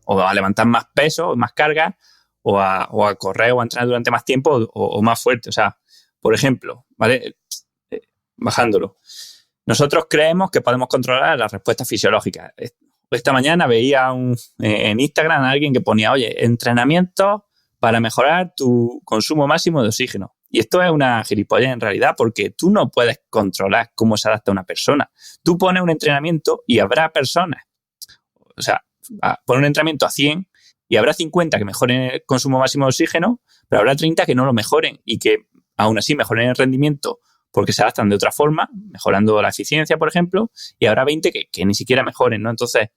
o a levantar más peso, más cargas, o a correr o a entrenar durante más tiempo o más fuerte. O sea, por ejemplo, ¿vale? Bajándolo. Nosotros creemos que podemos controlar las respuestas fisiológicas. Esta mañana veía en Instagram a alguien que ponía, oye, entrenamiento para mejorar tu consumo máximo de oxígeno. Y esto es una gilipollez en realidad, porque tú no puedes controlar cómo se adapta una persona. Tú pones un entrenamiento y habrá personas. O sea, pones un entrenamiento a 100 y habrá 50 que mejoren el consumo máximo de oxígeno, pero habrá 30 que no lo mejoren y que aún así mejoren el rendimiento porque se adaptan de otra forma, mejorando la eficiencia, por ejemplo, y habrá 20 que ni siquiera mejoren, ¿no? Entonces,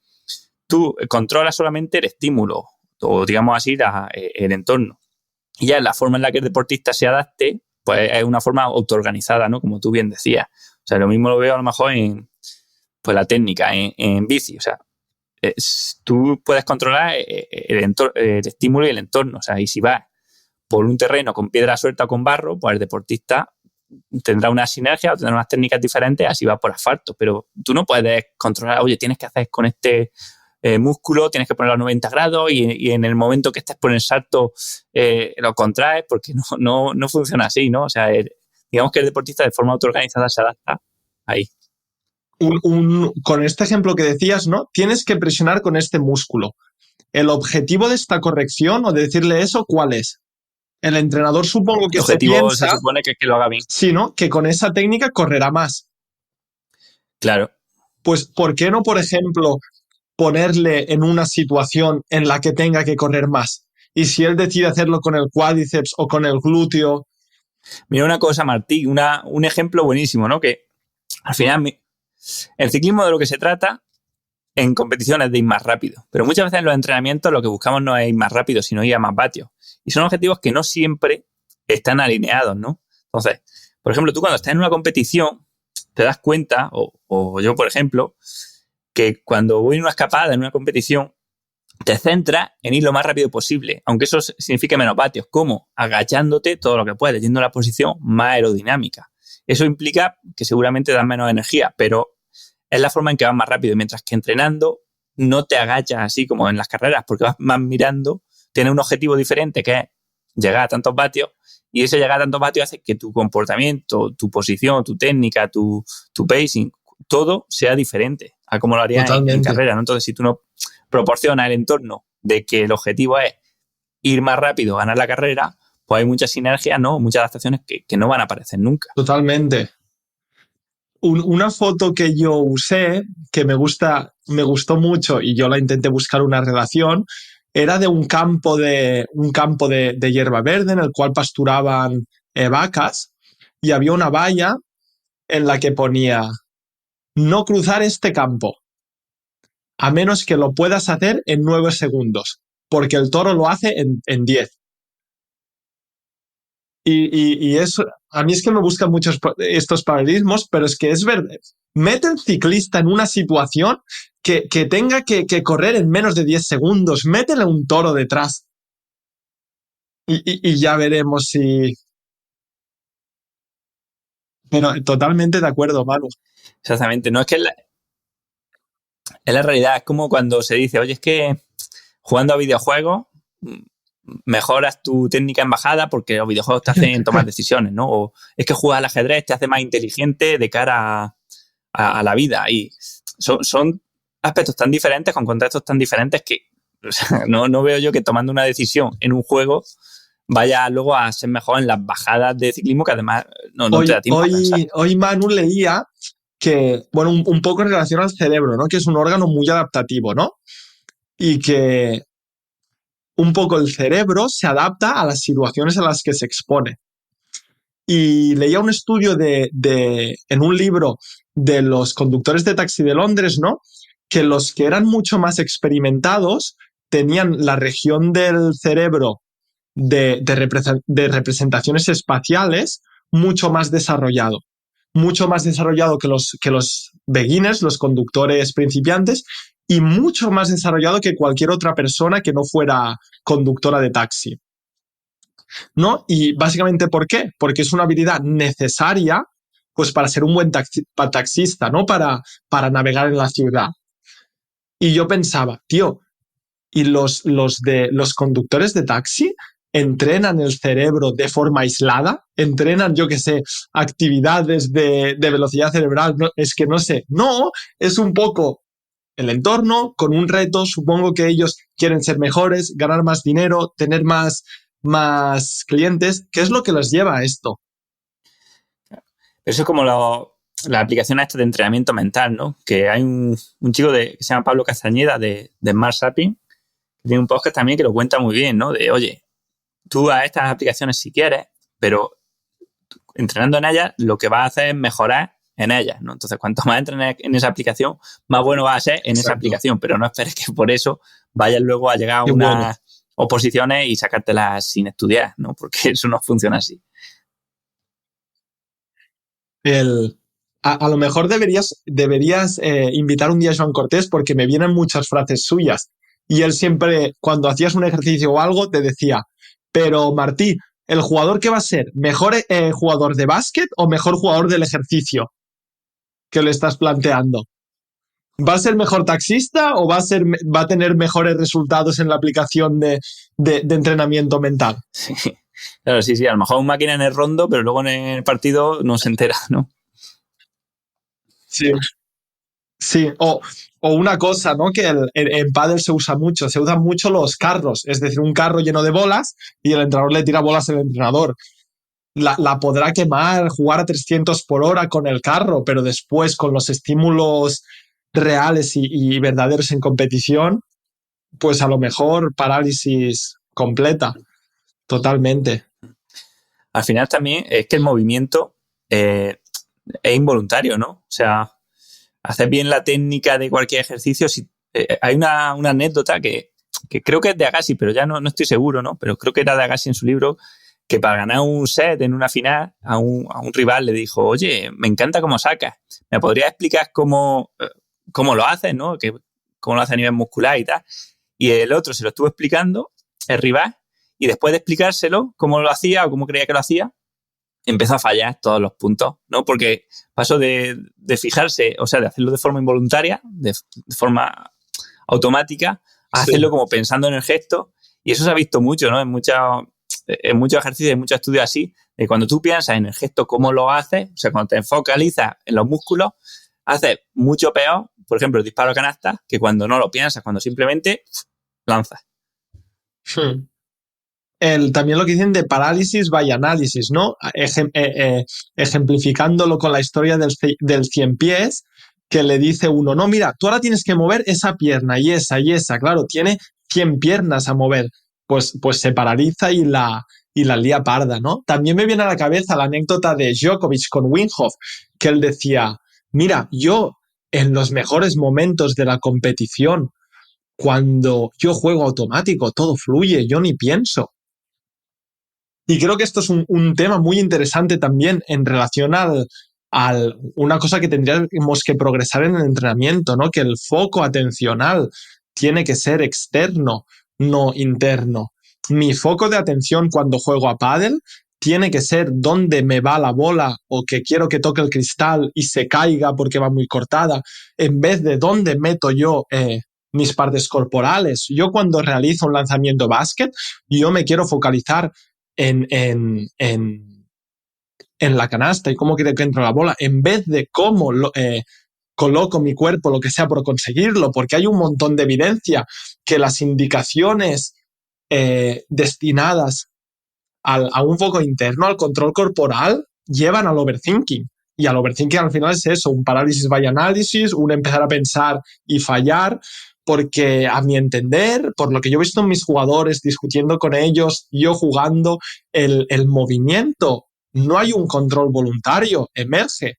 tú controlas solamente el estímulo, o digamos así, el entorno. Y ya la forma en la que el deportista se adapte, pues es una forma autoorganizada, ¿no? Como tú bien decías. O sea, lo mismo lo veo a lo mejor en pues, la técnica, en bici. O sea, tú puedes controlar el estímulo y el entorno. O sea, y si vas por un terreno con piedra suelta o con barro, pues el deportista tendrá una sinergia o tendrá unas técnicas diferentes así va por asfalto. Pero tú no puedes controlar, oye, tienes que hacer con este músculo, tienes que ponerlo a 90 grados y en el momento que estés por el salto lo contraes, porque no funciona así, ¿no? O sea, digamos que el deportista de forma autoorganizada se adapta ahí. Con este ejemplo que decías, ¿no? Tienes que presionar con este músculo. ¿El objetivo de esta corrección o de decirle eso cuál es? El entrenador supongo que el objetivo se supone que lo haga bien. Sí, ¿no? Que con esa técnica correrá más. Claro. Pues, ¿por qué no, por ejemplo, ponerle en una situación en la que tenga que correr más? Y si él decide hacerlo con el cuádriceps o con el glúteo. Mira una cosa, Martí, un ejemplo buenísimo, ¿no? Que al final el ciclismo de lo que se trata en competiciones de ir más rápido. Pero muchas veces en los entrenamientos lo que buscamos no es ir más rápido, sino ir a más vatios. Y son objetivos que no siempre están alineados, ¿no? Entonces, por ejemplo, tú cuando estás en una competición te das cuenta, o yo, por ejemplo, que cuando voy en una escapada, en una competición, te centras en ir lo más rápido posible, aunque eso signifique menos vatios. ¿Cómo? Agachándote todo lo que puedes, yendo a la posición más aerodinámica. Eso implica que seguramente das menos energía, pero es la forma en que vas más rápido, mientras que entrenando no te agachas así como en las carreras, porque vas más mirando, tienes un objetivo diferente que es llegar a tantos vatios, y ese llegar a tantos vatios hace que tu comportamiento, tu posición, tu técnica, tu pacing, todo sea diferente a como lo harías en carrera, ¿no? Entonces, si tú no proporcionas el entorno de que el objetivo es ir más rápido, ganar la carrera, pues hay muchas sinergias, ¿no? Muchas adaptaciones que no van a aparecer nunca. Totalmente. Una foto que yo usé, que me gustó mucho y yo la intenté buscar una relación, era de un campo de hierba verde en el cual pasturaban vacas, y había una valla en la que ponía: no cruzar este campo, a menos que lo puedas hacer en 9 segundos, porque el toro lo hace en 10. Y eso, a mí es que me buscan muchos estos paralelismos, pero es que es verdad. Mete al ciclista en una situación que tenga que correr en menos de 10 segundos, métele un toro detrás. Y ya veremos si Pero totalmente de acuerdo, Manu. Exactamente. No es que es la realidad. Es como cuando se dice, oye, es que jugando a videojuegos mejoras tu técnica en bajada porque los videojuegos te hacen tomar decisiones, ¿no? O es que jugar al ajedrez te hace más inteligente de cara a la vida. Y son aspectos tan diferentes, con contextos tan diferentes que o sea, no veo yo que tomando una decisión en un juego vaya luego a ser mejor en las bajadas de ciclismo, que además no te da tiempo a pensar. Hoy Manu leía que, bueno, un poco en relación al cerebro, ¿no? Que es un órgano muy adaptativo, ¿no? Y que un poco el cerebro se adapta a las situaciones a las que se expone. Y leía un estudio en un libro de los conductores de taxi de Londres, ¿no? Que los que eran mucho más experimentados tenían la región del cerebro de representaciones espaciales mucho más desarrollado. Mucho más desarrollado que los beginners, los conductores principiantes, y mucho más desarrollado que cualquier otra persona que no fuera conductora de taxi, ¿no? Y básicamente, ¿por qué? Porque es una habilidad necesaria pues para ser un buen taxista, ¿no? Para navegar en la ciudad. Y yo pensaba, tío, ¿y los conductores de taxi entrenan el cerebro de forma aislada? ¿Entrenan, yo qué sé, actividades de velocidad cerebral? No, es que no sé. No, es un poco el entorno con un reto. Supongo que ellos quieren ser mejores, ganar más dinero, tener más clientes. ¿Qué es lo que les lleva a esto? Eso es como la aplicación esta de entrenamiento mental, ¿no? Que hay un chico que se llama Pablo Castañeda de Smart Sapiens, que tiene un podcast también que lo cuenta muy bien, ¿no? De, oye, tú a estas aplicaciones si quieres, pero entrenando en ellas lo que vas a hacer es mejorar en ellas, ¿no? Entonces, cuanto más entrenes en esa aplicación, más bueno vas a ser en Exacto. esa aplicación, pero no esperes que por eso vayas luego a llegar a unas oposiciones y sacártelas sin estudiar, ¿no? Porque eso no funciona así. A lo mejor deberías invitar un día a Joan Cortés porque me vienen muchas frases suyas. Y él siempre, cuando hacías un ejercicio o algo, te decía, pero Martí, ¿el jugador qué va a ser? ¿Mejor jugador de básquet o mejor jugador del ejercicio que le estás planteando? ¿Va a ser mejor taxista o va a tener mejores resultados en la aplicación de entrenamiento mental? Sí. Claro, sí, a lo mejor un máquina en el rondo, pero luego en el partido no se entera, ¿no? Sí. Sí, o una cosa, ¿no? Que en pádel se usan mucho los carros, es decir, un carro lleno de bolas y el entrenador le tira bolas al entrenador. La podrá quemar, jugar a 300 por hora con el carro, pero después con los estímulos reales y verdaderos en competición, pues a lo mejor parálisis completa, totalmente. Al final también es que el movimiento es involuntario, ¿no? O sea, hacer bien la técnica de cualquier ejercicio. Hay una anécdota que creo que es de Agassi, pero ya no estoy seguro, ¿no? Pero creo que era de Agassi en su libro, que para ganar un set en una final a un rival le dijo, oye, me encanta cómo sacas. ¿Me podrías explicar cómo lo haces, ¿no? Cómo lo hace a nivel muscular y tal. Y el otro se lo estuvo explicando, el rival, y después de explicárselo cómo lo hacía o cómo creía que lo hacía, empezó a fallar todos los puntos, ¿no? Porque pasó de fijarse, o sea, de hacerlo de forma involuntaria, de forma automática, a hacerlo como pensando en el gesto. Y eso se ha visto mucho, ¿no? En muchos ejercicios, en muchos estudios así, de cuando tú piensas en el gesto, cómo lo haces, o sea, cuando te focalizas en los músculos, haces mucho peor, por ejemplo, el disparo a canasta, que cuando no lo piensas, cuando simplemente lanzas. También lo que dicen de parálisis by análisis, ¿no? Ejemplificándolo con la historia del 100 pies, que le dice uno, no, mira, tú ahora tienes que mover esa pierna y esa, claro, tiene 100 piernas a mover, pues se paraliza y la lía parda, ¿no? También me viene a la cabeza la anécdota de Djokovic con Wim Hof, que él decía, mira, yo en los mejores momentos de la competición, cuando yo juego automático, todo fluye, yo ni pienso. Y creo que esto es un tema muy interesante también en relación al una cosa que tendríamos que progresar en el entrenamiento, ¿no? Que el foco atencional tiene que ser externo, no interno. Mi foco de atención cuando juego a pádel tiene que ser dónde me va la bola o que quiero que toque el cristal y se caiga porque va muy cortada, en vez de dónde meto yo mis partes corporales. Yo cuando realizo un lanzamiento básquet, yo me quiero focalizar en la canasta y cómo quiero que entre la bola, en vez de cómo coloco mi cuerpo, lo que sea, por conseguirlo, porque hay un montón de evidencia que las indicaciones destinadas a un foco interno, al control corporal, llevan al overthinking. Y al overthinking al final es eso, un parálisis by analysis, un empezar a pensar y fallar, porque a mi entender, por lo que yo he visto en mis jugadores, discutiendo con ellos, yo jugando, el movimiento, no hay un control voluntario, emerge.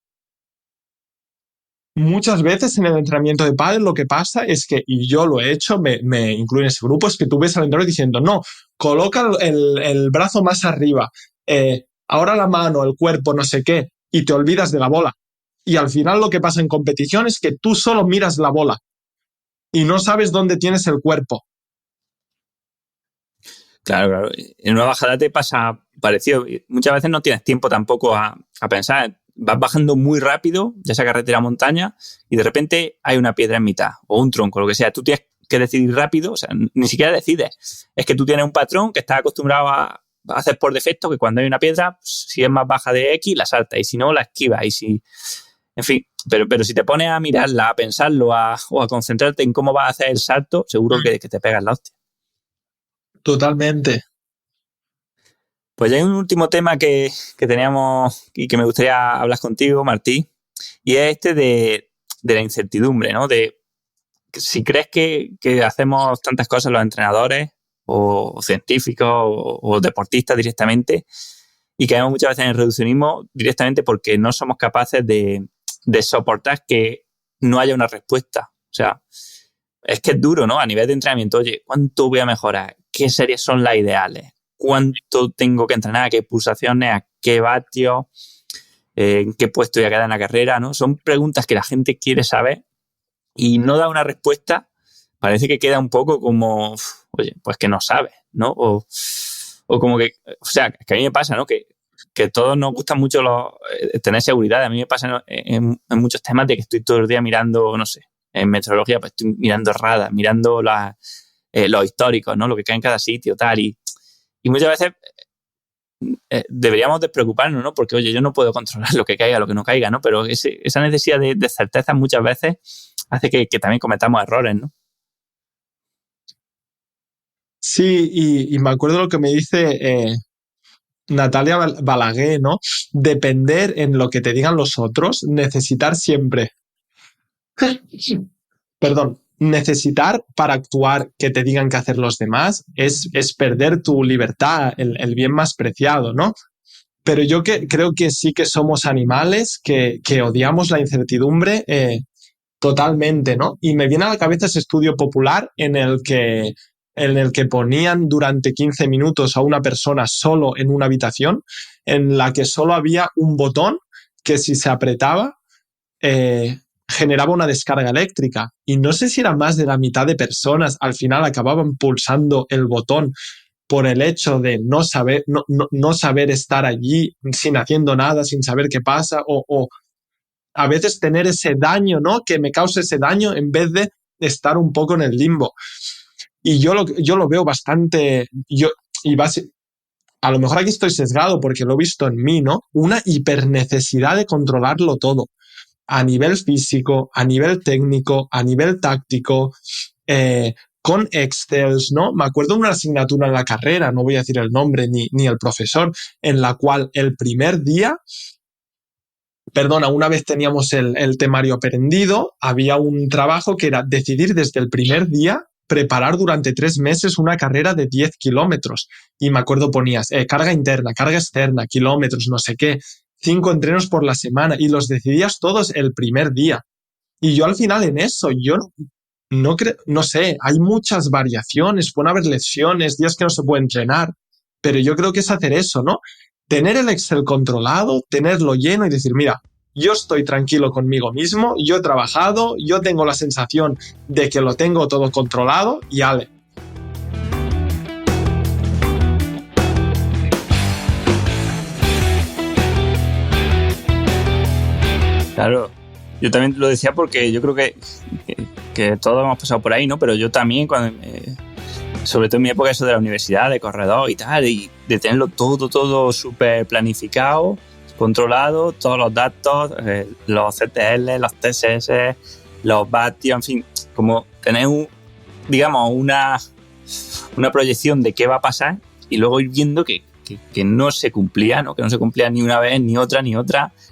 Muchas veces en el entrenamiento de pádel lo que pasa es que, y yo lo he hecho, me incluyo en ese grupo, es que tú ves al entrenador diciendo, no, coloca el brazo más arriba, ahora la mano, el cuerpo, no sé qué, y te olvidas de la bola. Y al final lo que pasa en competición es que tú solo miras la bola y no sabes dónde tienes el cuerpo. Claro. En una bajada te pasa parecido. Muchas veces no tienes tiempo tampoco a pensar. Vas bajando muy rápido, ya sea carretera o montaña, y de repente hay una piedra en mitad, o un tronco, lo que sea. Tú tienes que decidir rápido, o sea, ni siquiera decides. Es que tú tienes un patrón que estás acostumbrado a hacer por defecto, que cuando hay una piedra, si es más baja de X, la salta, y si no, la esquiva. Y si... En fin, pero si te pones a mirarla, a pensarlo, o a concentrarte en cómo vas a hacer el salto, seguro que te pegas la hostia. Totalmente. Pues ya hay un último tema que teníamos y que me gustaría hablar contigo, Martí, y es este de la incertidumbre, ¿no? De si crees que hacemos tantas cosas los entrenadores o científicos o deportistas directamente y caemos muchas veces en el reduccionismo directamente porque no somos capaces de soportar que no haya una respuesta. O sea, es que es duro, ¿no? A nivel de entrenamiento, oye, ¿cuánto voy a mejorar? ¿Qué series son las ideales? ¿Cuánto tengo que entrenar? ¿A qué pulsaciones? ¿A qué vatios? ¿En qué puesto voy a quedar en la carrera? ¿No? Son preguntas que la gente quiere saber y no da una respuesta. Parece que queda un poco como, oye, pues que no sabe, ¿no? O como que, o sea, que a mí me pasa, ¿no? Que todos nos gusta mucho tener seguridad. A mí me pasa en muchos temas de que estoy todo el día mirando, no sé, en meteorología, pues estoy mirando radar, mirando los históricos, ¿no? Lo que cae en cada sitio, tal, y muchas veces deberíamos despreocuparnos, ¿no? Porque, oye, yo no puedo controlar lo que caiga, lo que no caiga, ¿no? Pero esa necesidad de certeza muchas veces hace que también cometamos errores, ¿no? Sí, y me acuerdo lo que me dice Natalia Balaguer, ¿no? Depender en lo que te digan los otros, necesitar siempre... Perdón. Necesitar para actuar que te digan qué hacer los demás es perder tu libertad, el bien más preciado, ¿no? Pero yo creo que sí que somos animales que odiamos la incertidumbre totalmente, ¿no? Y me viene a la cabeza ese estudio popular en el que ponían durante 15 minutos a una persona solo en una habitación, en la que solo había un botón que si se apretaba generaba una descarga eléctrica. Y no sé si era más de la mitad de personas al final acababan pulsando el botón por el hecho de no saber estar allí sin haciendo nada, sin saber qué pasa, o a veces tener ese daño, ¿no? Que me cause ese daño en vez de estar un poco en el limbo. Y yo lo veo bastante... A lo mejor aquí estoy sesgado porque lo he visto en mí, ¿no? Una hipernecesidad de controlarlo todo. A nivel físico, a nivel técnico, a nivel táctico, con Excels, ¿no? Me acuerdo de una asignatura en la carrera, no voy a decir el nombre ni el profesor, en la cual el primer día, una vez teníamos el temario aprendido, había un trabajo que era decidir desde el primer día preparar durante 3 meses una carrera de 10 kilómetros. Y me acuerdo ponías carga interna, carga externa, kilómetros, no sé qué, 5 entrenos por la semana y los decidías todos el primer día. Y yo al final en eso, yo no sé, hay muchas variaciones, pueden haber lesiones, días que no se puede entrenar, pero yo creo que es hacer eso, ¿no? Tener el Excel controlado, tenerlo lleno y decir, mira, yo estoy tranquilo conmigo mismo, yo he trabajado, yo tengo la sensación de que lo tengo todo controlado y ale. Claro, yo también lo decía porque yo creo que todos hemos pasado por ahí, ¿no? Pero yo también, sobre todo en mi época eso de la universidad, de corredor y tal, y de tenerlo todo súper planificado, controlado, todos los datos, los CTL, los TSS, los vatios, en fin, como tener digamos, una proyección de qué va a pasar y luego ir viendo que no se cumplía, ¿no? Que no se cumplía ni una vez, ni otra,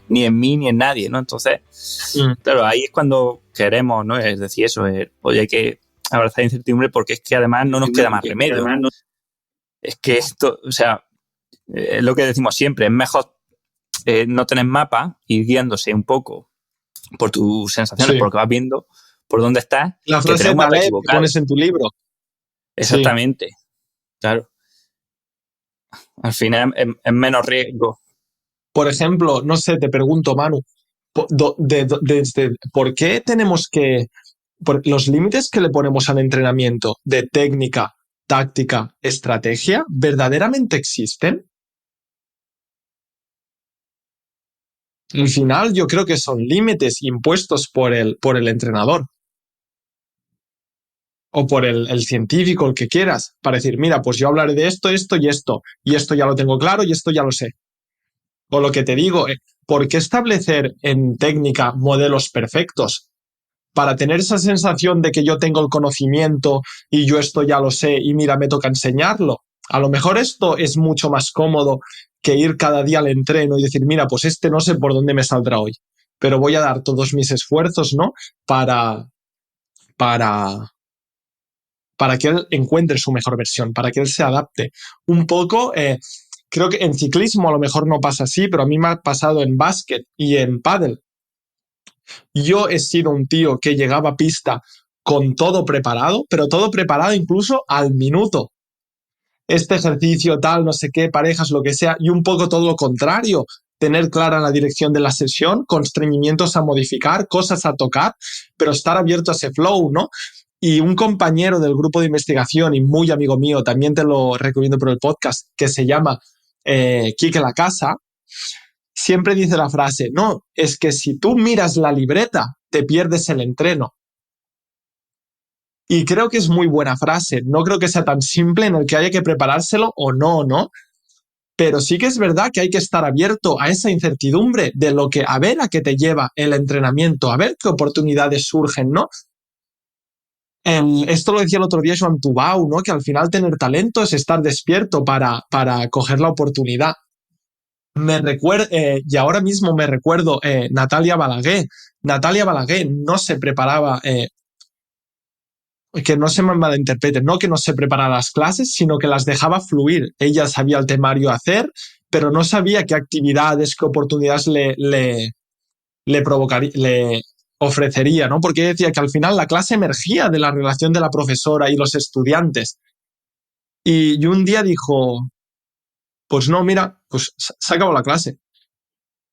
ni en mí, ni en nadie, ¿no? Entonces, claro, ahí es cuando queremos, ¿no? Es decir, eso, oye, hay que abrazar incertidumbre porque es que además no nos queda más remedio. Es que esto, o sea, es lo que decimos siempre, es mejor no tener mapa, ir guiándose un poco por tus sensaciones, porque vas viendo por dónde estás. La frase de Taleb que pones en tu libro. Exactamente, claro. Al final es menos riesgo. Por ejemplo, no sé, te pregunto, Manu, ¿por qué tenemos los límites que le ponemos al entrenamiento de técnica, táctica, estrategia, verdaderamente existen? Al final yo creo que son límites impuestos por el entrenador o por el científico, el que quieras, para decir, mira, pues yo hablaré de esto, esto y esto ya lo tengo claro y esto ya lo sé. O lo que te digo, ¿por qué establecer en técnica modelos perfectos? Para tener esa sensación de que yo tengo el conocimiento y yo esto ya lo sé y mira, me toca enseñarlo. A lo mejor esto es mucho más cómodo que ir cada día al entreno y decir, mira, pues no sé por dónde me saldrá hoy, pero voy a dar todos mis esfuerzos, ¿no? Para que él encuentre su mejor versión, para que él se adapte. Un poco, creo que en ciclismo a lo mejor no pasa así, pero a mí me ha pasado en básquet y en pádel. Yo he sido un tío que llegaba a pista con todo preparado, pero todo preparado incluso al minuto. Este ejercicio, tal, no sé qué, parejas, lo que sea, y un poco todo lo contrario. Tener clara la dirección de la sesión, constreñimientos a modificar, cosas a tocar, pero estar abierto a ese flow, ¿no? Y un compañero del grupo de investigación y muy amigo mío, también te lo recomiendo por el podcast, que se llama Quique La Casa, siempre dice la frase, no, es que si tú miras la libreta, te pierdes el entreno. Y creo que es muy buena frase. No creo que sea tan simple en el que haya que preparárselo o no, ¿no? Pero sí que es verdad que hay que estar abierto a esa incertidumbre de lo que, a ver a qué te lleva el entrenamiento, a ver qué oportunidades surgen, ¿no? Esto lo decía el otro día Joan Tubau, ¿no? Que al final tener talento es estar despierto para coger la oportunidad. Y ahora mismo me recuerdo Natalia Balaguer. Natalia Balaguer no se preparaba, que no se me malinterprete, no que no se preparaba las clases, sino que las dejaba fluir. Ella sabía el temario a hacer, pero no sabía qué actividades, qué oportunidades le provocaría, le ofrecería, ¿no? Porque decía que al final la clase emergía de la relación de la profesora y los estudiantes. Y un día dijo, pues no, mira, pues se acabó la clase.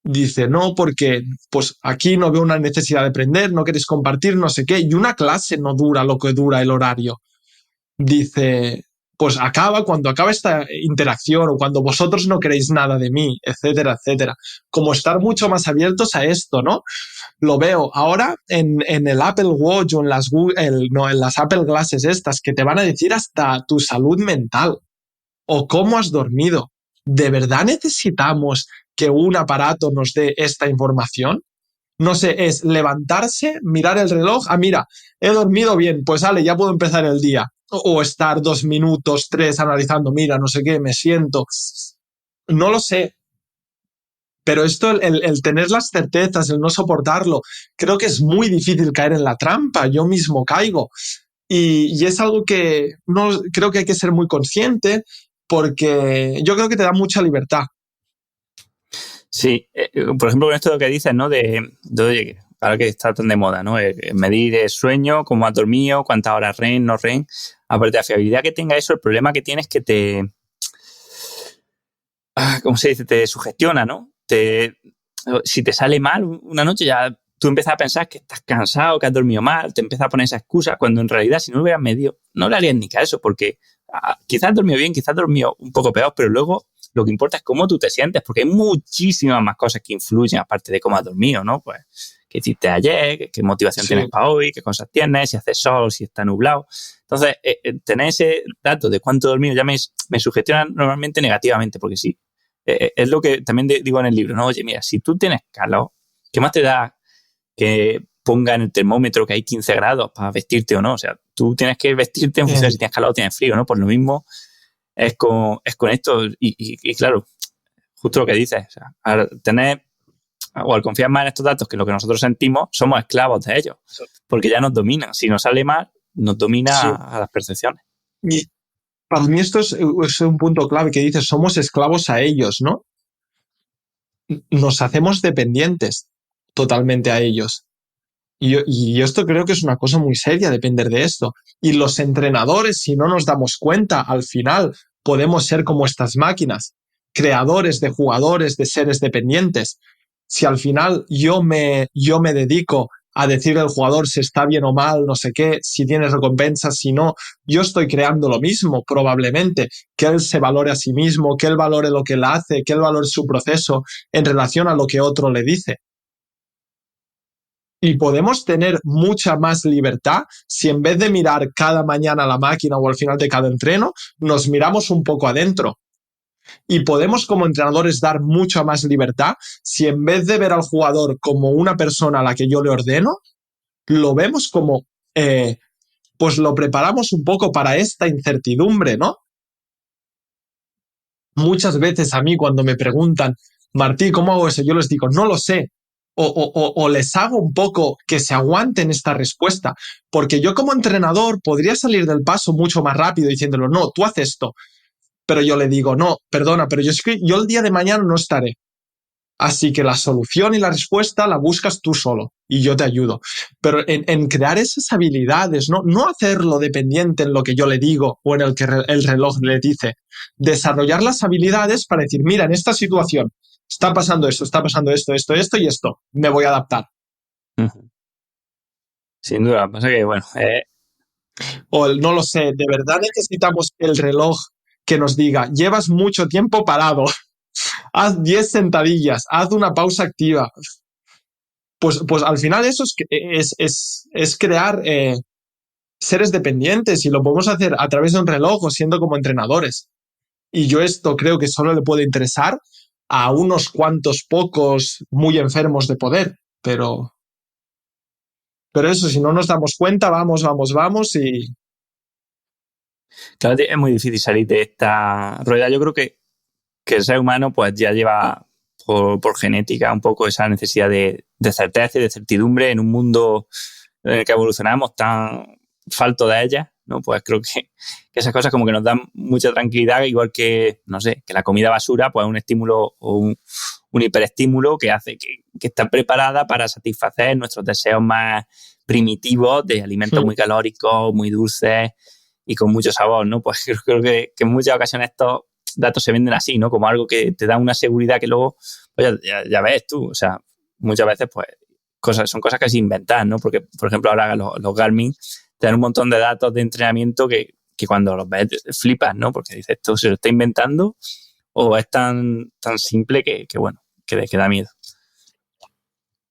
Dice, no, porque pues aquí no veo una necesidad de aprender, no queréis compartir, no sé qué, y una clase no dura lo que dura el horario. Dice, pues cuando acaba esta interacción o cuando vosotros no queréis nada de mí, etcétera, etcétera. Como estar mucho más abiertos a esto, ¿no? Lo veo ahora en el Apple Watch o en las Apple Glasses estas que te van a decir hasta tu salud mental o cómo has dormido. ¿De verdad necesitamos que un aparato nos dé esta información? No sé, es levantarse, mirar el reloj, mira, he dormido bien, pues vale, ya puedo empezar el día. O estar 2 minutos, 3 analizando, mira, no sé qué, me siento. No lo sé. Pero esto, el tener las certezas, el no soportarlo, creo que es muy difícil caer en la trampa. Yo mismo caigo. Y es algo que no creo que hay que ser muy consciente porque yo creo que te da mucha libertad. Sí, por ejemplo, con esto que dices, ¿no? Oye, ahora que está tan de moda, ¿no? Medir el sueño, cómo has dormido, cuántas horas REM, no REM. Aparte de la fiabilidad que tenga eso, el problema que tienes es que ¿cómo se dice? Te sugestiona, ¿no? Si te sale mal una noche, ya tú empiezas a pensar que estás cansado, que has dormido mal, te empiezas a poner esa excusa, cuando en realidad si no lo hubieras medido, no le harías ni caso, porque quizás has dormido bien, quizás has dormido un poco peor, pero luego lo que importa es cómo tú te sientes, porque hay muchísimas más cosas que influyen aparte de cómo has dormido, ¿no? Pues qué hiciste ayer, qué motivación tienes para hoy, qué cosas tienes, si hace sol, si está nublado. Entonces, tener ese dato de cuánto he dormido ya me sugestiona normalmente negativamente, porque sí, es lo que también digo en el libro, ¿no? Oye, mira, si tú tienes calor, ¿qué más te da que ponga en el termómetro que hay 15 grados para vestirte o no? O sea, tú tienes que vestirte en función de si tienes calor o tienes frío, ¿no? Por lo mismo es con esto. Y claro, justo lo que dices, o sea, al confiar más en estos datos que lo que nosotros sentimos, somos esclavos de ellos, porque ya nos dominan. Si nos sale mal, nos domina a las percepciones. Y para mí esto es un punto clave que dices, somos esclavos a ellos, ¿no? Nos hacemos dependientes totalmente a ellos. Y esto creo que es una cosa muy seria, depender de esto. Y los entrenadores, si no nos damos cuenta, al final podemos ser como estas máquinas, creadores de jugadores, de seres dependientes. Si al final yo me dedico a decirle al jugador si está bien o mal, no sé qué, si tiene recompensas, si no, yo estoy creando lo mismo, probablemente, que él se valore a sí mismo, que él valore lo que él hace, que él valore su proceso en relación a lo que otro le dice. Y podemos tener mucha más libertad si en vez de mirar cada mañana a la máquina o al final de cada entreno, nos miramos un poco adentro. Y podemos como entrenadores dar mucha más libertad si en vez de ver al jugador como una persona a la que yo le ordeno, lo vemos como, pues lo preparamos un poco para esta incertidumbre, ¿no? Muchas veces a mí cuando me preguntan, Martí, ¿cómo hago eso? Yo les digo, no lo sé. O les hago un poco que se aguanten esta respuesta, porque yo como entrenador podría salir del paso mucho más rápido diciéndolo, no, tú haces esto, pero yo le digo, no, perdona, pero yo el día de mañana no estaré. Así que la solución y la respuesta la buscas tú solo y yo te ayudo. Pero en crear esas habilidades, no hacerlo dependiente en lo que yo le digo o en el que el reloj le dice. Desarrollar las habilidades para decir, mira, en esta situación está pasando esto y esto. Me voy a adaptar. Sin duda, pasa que, bueno... O no lo sé, de verdad necesitamos el reloj que nos diga, llevas mucho tiempo parado. Haz 10 sentadillas, haz una pausa activa. Pues al final eso es crear seres dependientes y lo podemos hacer a través de un reloj o siendo como entrenadores. Y yo esto creo que solo le puede interesar a unos cuantos pocos muy enfermos de poder, pero eso, si no nos damos cuenta, vamos y... Claro, es muy difícil salir de esta rueda. Yo creo que el ser humano pues ya lleva por genética un poco esa necesidad de certeza y de certidumbre en un mundo en el que evolucionamos tan falto de ellas, ¿no? Pues creo que esas cosas como que nos dan mucha tranquilidad, igual que, no sé, que la comida basura pues es un estímulo o un hiperestímulo que hace que está preparada para satisfacer nuestros deseos más primitivos de alimentos muy calóricos, muy dulces y con mucho sabor, ¿no? Pues creo que en muchas ocasiones estos datos se venden así, ¿no? Como algo que te da una seguridad que luego, pues ya ves tú, o sea, muchas veces pues son cosas que se inventan, ¿no? Porque, por ejemplo, ahora los Garmin te dan un montón de datos de entrenamiento que cuando los ves flipas, ¿no? Porque dices, ¿esto se lo está inventando o es tan simple que bueno, que da miedo?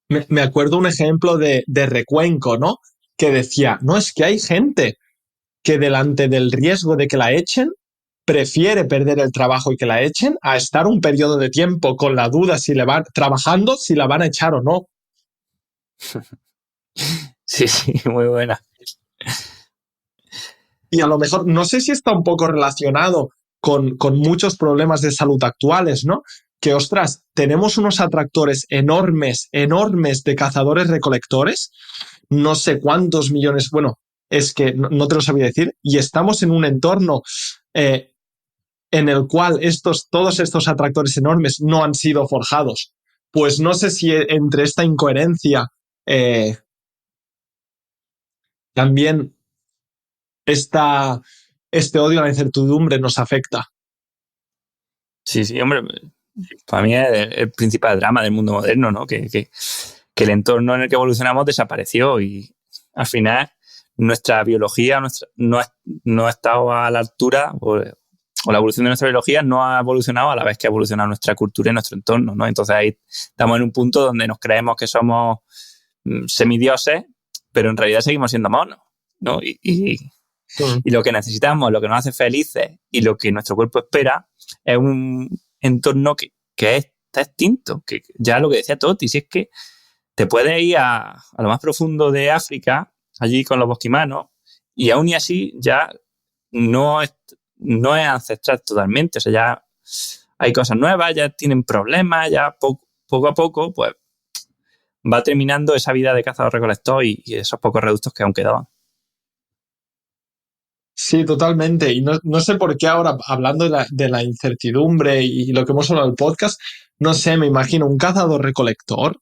Me acuerdo un ejemplo de Recuenco, ¿no? Que decía, no, es que hay gente que delante del riesgo de que la echen, prefiere perder el trabajo y que la echen a estar un periodo de tiempo con la duda si trabajando, si la van a echar o no. Sí, muy buena. Y a lo mejor, no sé si está un poco relacionado con muchos problemas de salud actuales, ¿no? Que, ostras, tenemos unos atractores enormes de cazadores-recolectores, no sé cuántos millones, bueno, es que no te lo sabía decir, y estamos en un entorno en el cual todos estos atractores enormes no han sido forjados. Pues no sé si entre esta incoherencia también este odio a la incertidumbre nos afecta. Sí, hombre, para mí es el principal drama del mundo moderno, ¿no? Que el entorno en el que evolucionamos desapareció y al final nuestra biología no ha estado a la altura o la evolución de nuestra biología no ha evolucionado a la vez que ha evolucionado nuestra cultura y nuestro entorno, ¿no? Entonces ahí estamos en un punto donde nos creemos que somos semidioses, pero en realidad seguimos siendo monos, ¿no? Y lo que necesitamos, lo que nos hace felices y lo que nuestro cuerpo espera es un entorno que está extinto, que ya lo que decía Toti, si es que te puedes ir a lo más profundo de África, allí con los bosquimanos, y aún y así ya no es ancestral totalmente, o sea, ya hay cosas nuevas, ya tienen problemas, ya poco a poco, pues va terminando esa vida de cazador-recolector y esos pocos reductos que aún quedaban. Sí, totalmente. Y no sé por qué ahora, hablando de la incertidumbre y lo que hemos hablado en el podcast, no sé, me imagino un cazador-recolector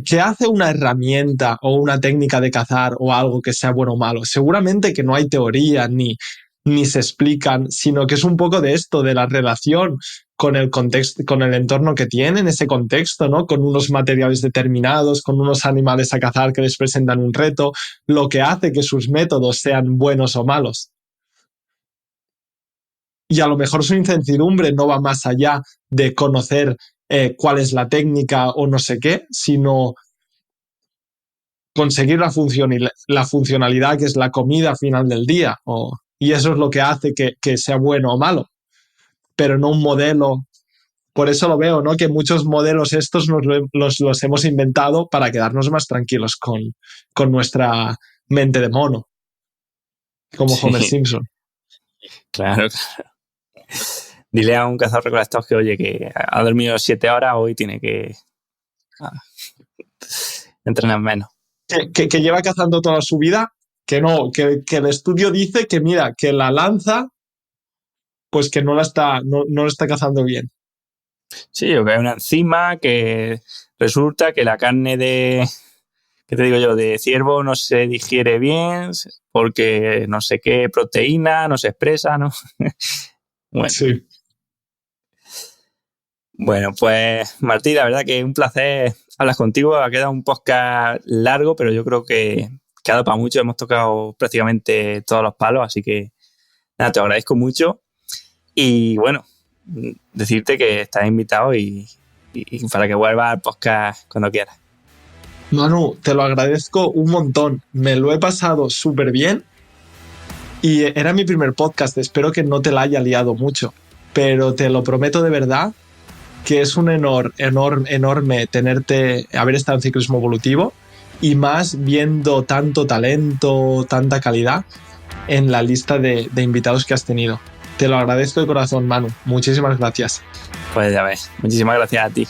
que hace una herramienta o una técnica de cazar o algo que sea bueno o malo. Seguramente que no hay teoría ni se explican, sino que es un poco de esto, de la relación con el contexto, con el entorno que tienen, ese contexto, ¿no? Con unos materiales determinados, con unos animales a cazar que les presentan un reto, lo que hace que sus métodos sean buenos o malos. Y a lo mejor su incertidumbre no va más allá de conocer cuál es la técnica o no sé qué, sino conseguir la funcionalidad que es la comida al final del día. Y eso es lo que hace que sea bueno o malo, pero no un modelo. Por eso lo veo, ¿no? Que muchos modelos estos los hemos inventado para quedarnos más tranquilos con nuestra mente de mono, como sí. Homer Simpson. Claro. Dile a un cazador-recolector que, oye, que ha dormido 7 horas, hoy tiene que entrenar menos. Que lleva cazando toda su vida, que no, que el estudio dice que, mira, que la lanza, pues que no la está cazando bien. Sí, o que hay una enzima que resulta que la carne de ciervo no se digiere bien porque no sé qué proteína no se expresa, ¿no? Bueno. Sí. Bueno, pues Martí, la verdad que es un placer hablar contigo. Ha quedado un podcast largo, pero yo creo que ha dado para mucho. Hemos tocado prácticamente todos los palos, así que nada, te agradezco mucho. Y bueno, decirte que estás invitado y para que vuelvas al podcast cuando quieras. Manu, te lo agradezco un montón. Me lo he pasado súper bien y era mi primer podcast. Espero que no te la haya liado mucho, pero te lo prometo de verdad que es un enorme haber estado en Ciclismo Evolutivo y más viendo tanto talento, tanta calidad en la lista de invitados que has tenido. Te lo agradezco de corazón, Manu. Muchísimas gracias. Pues ya ves. Muchísimas gracias a ti.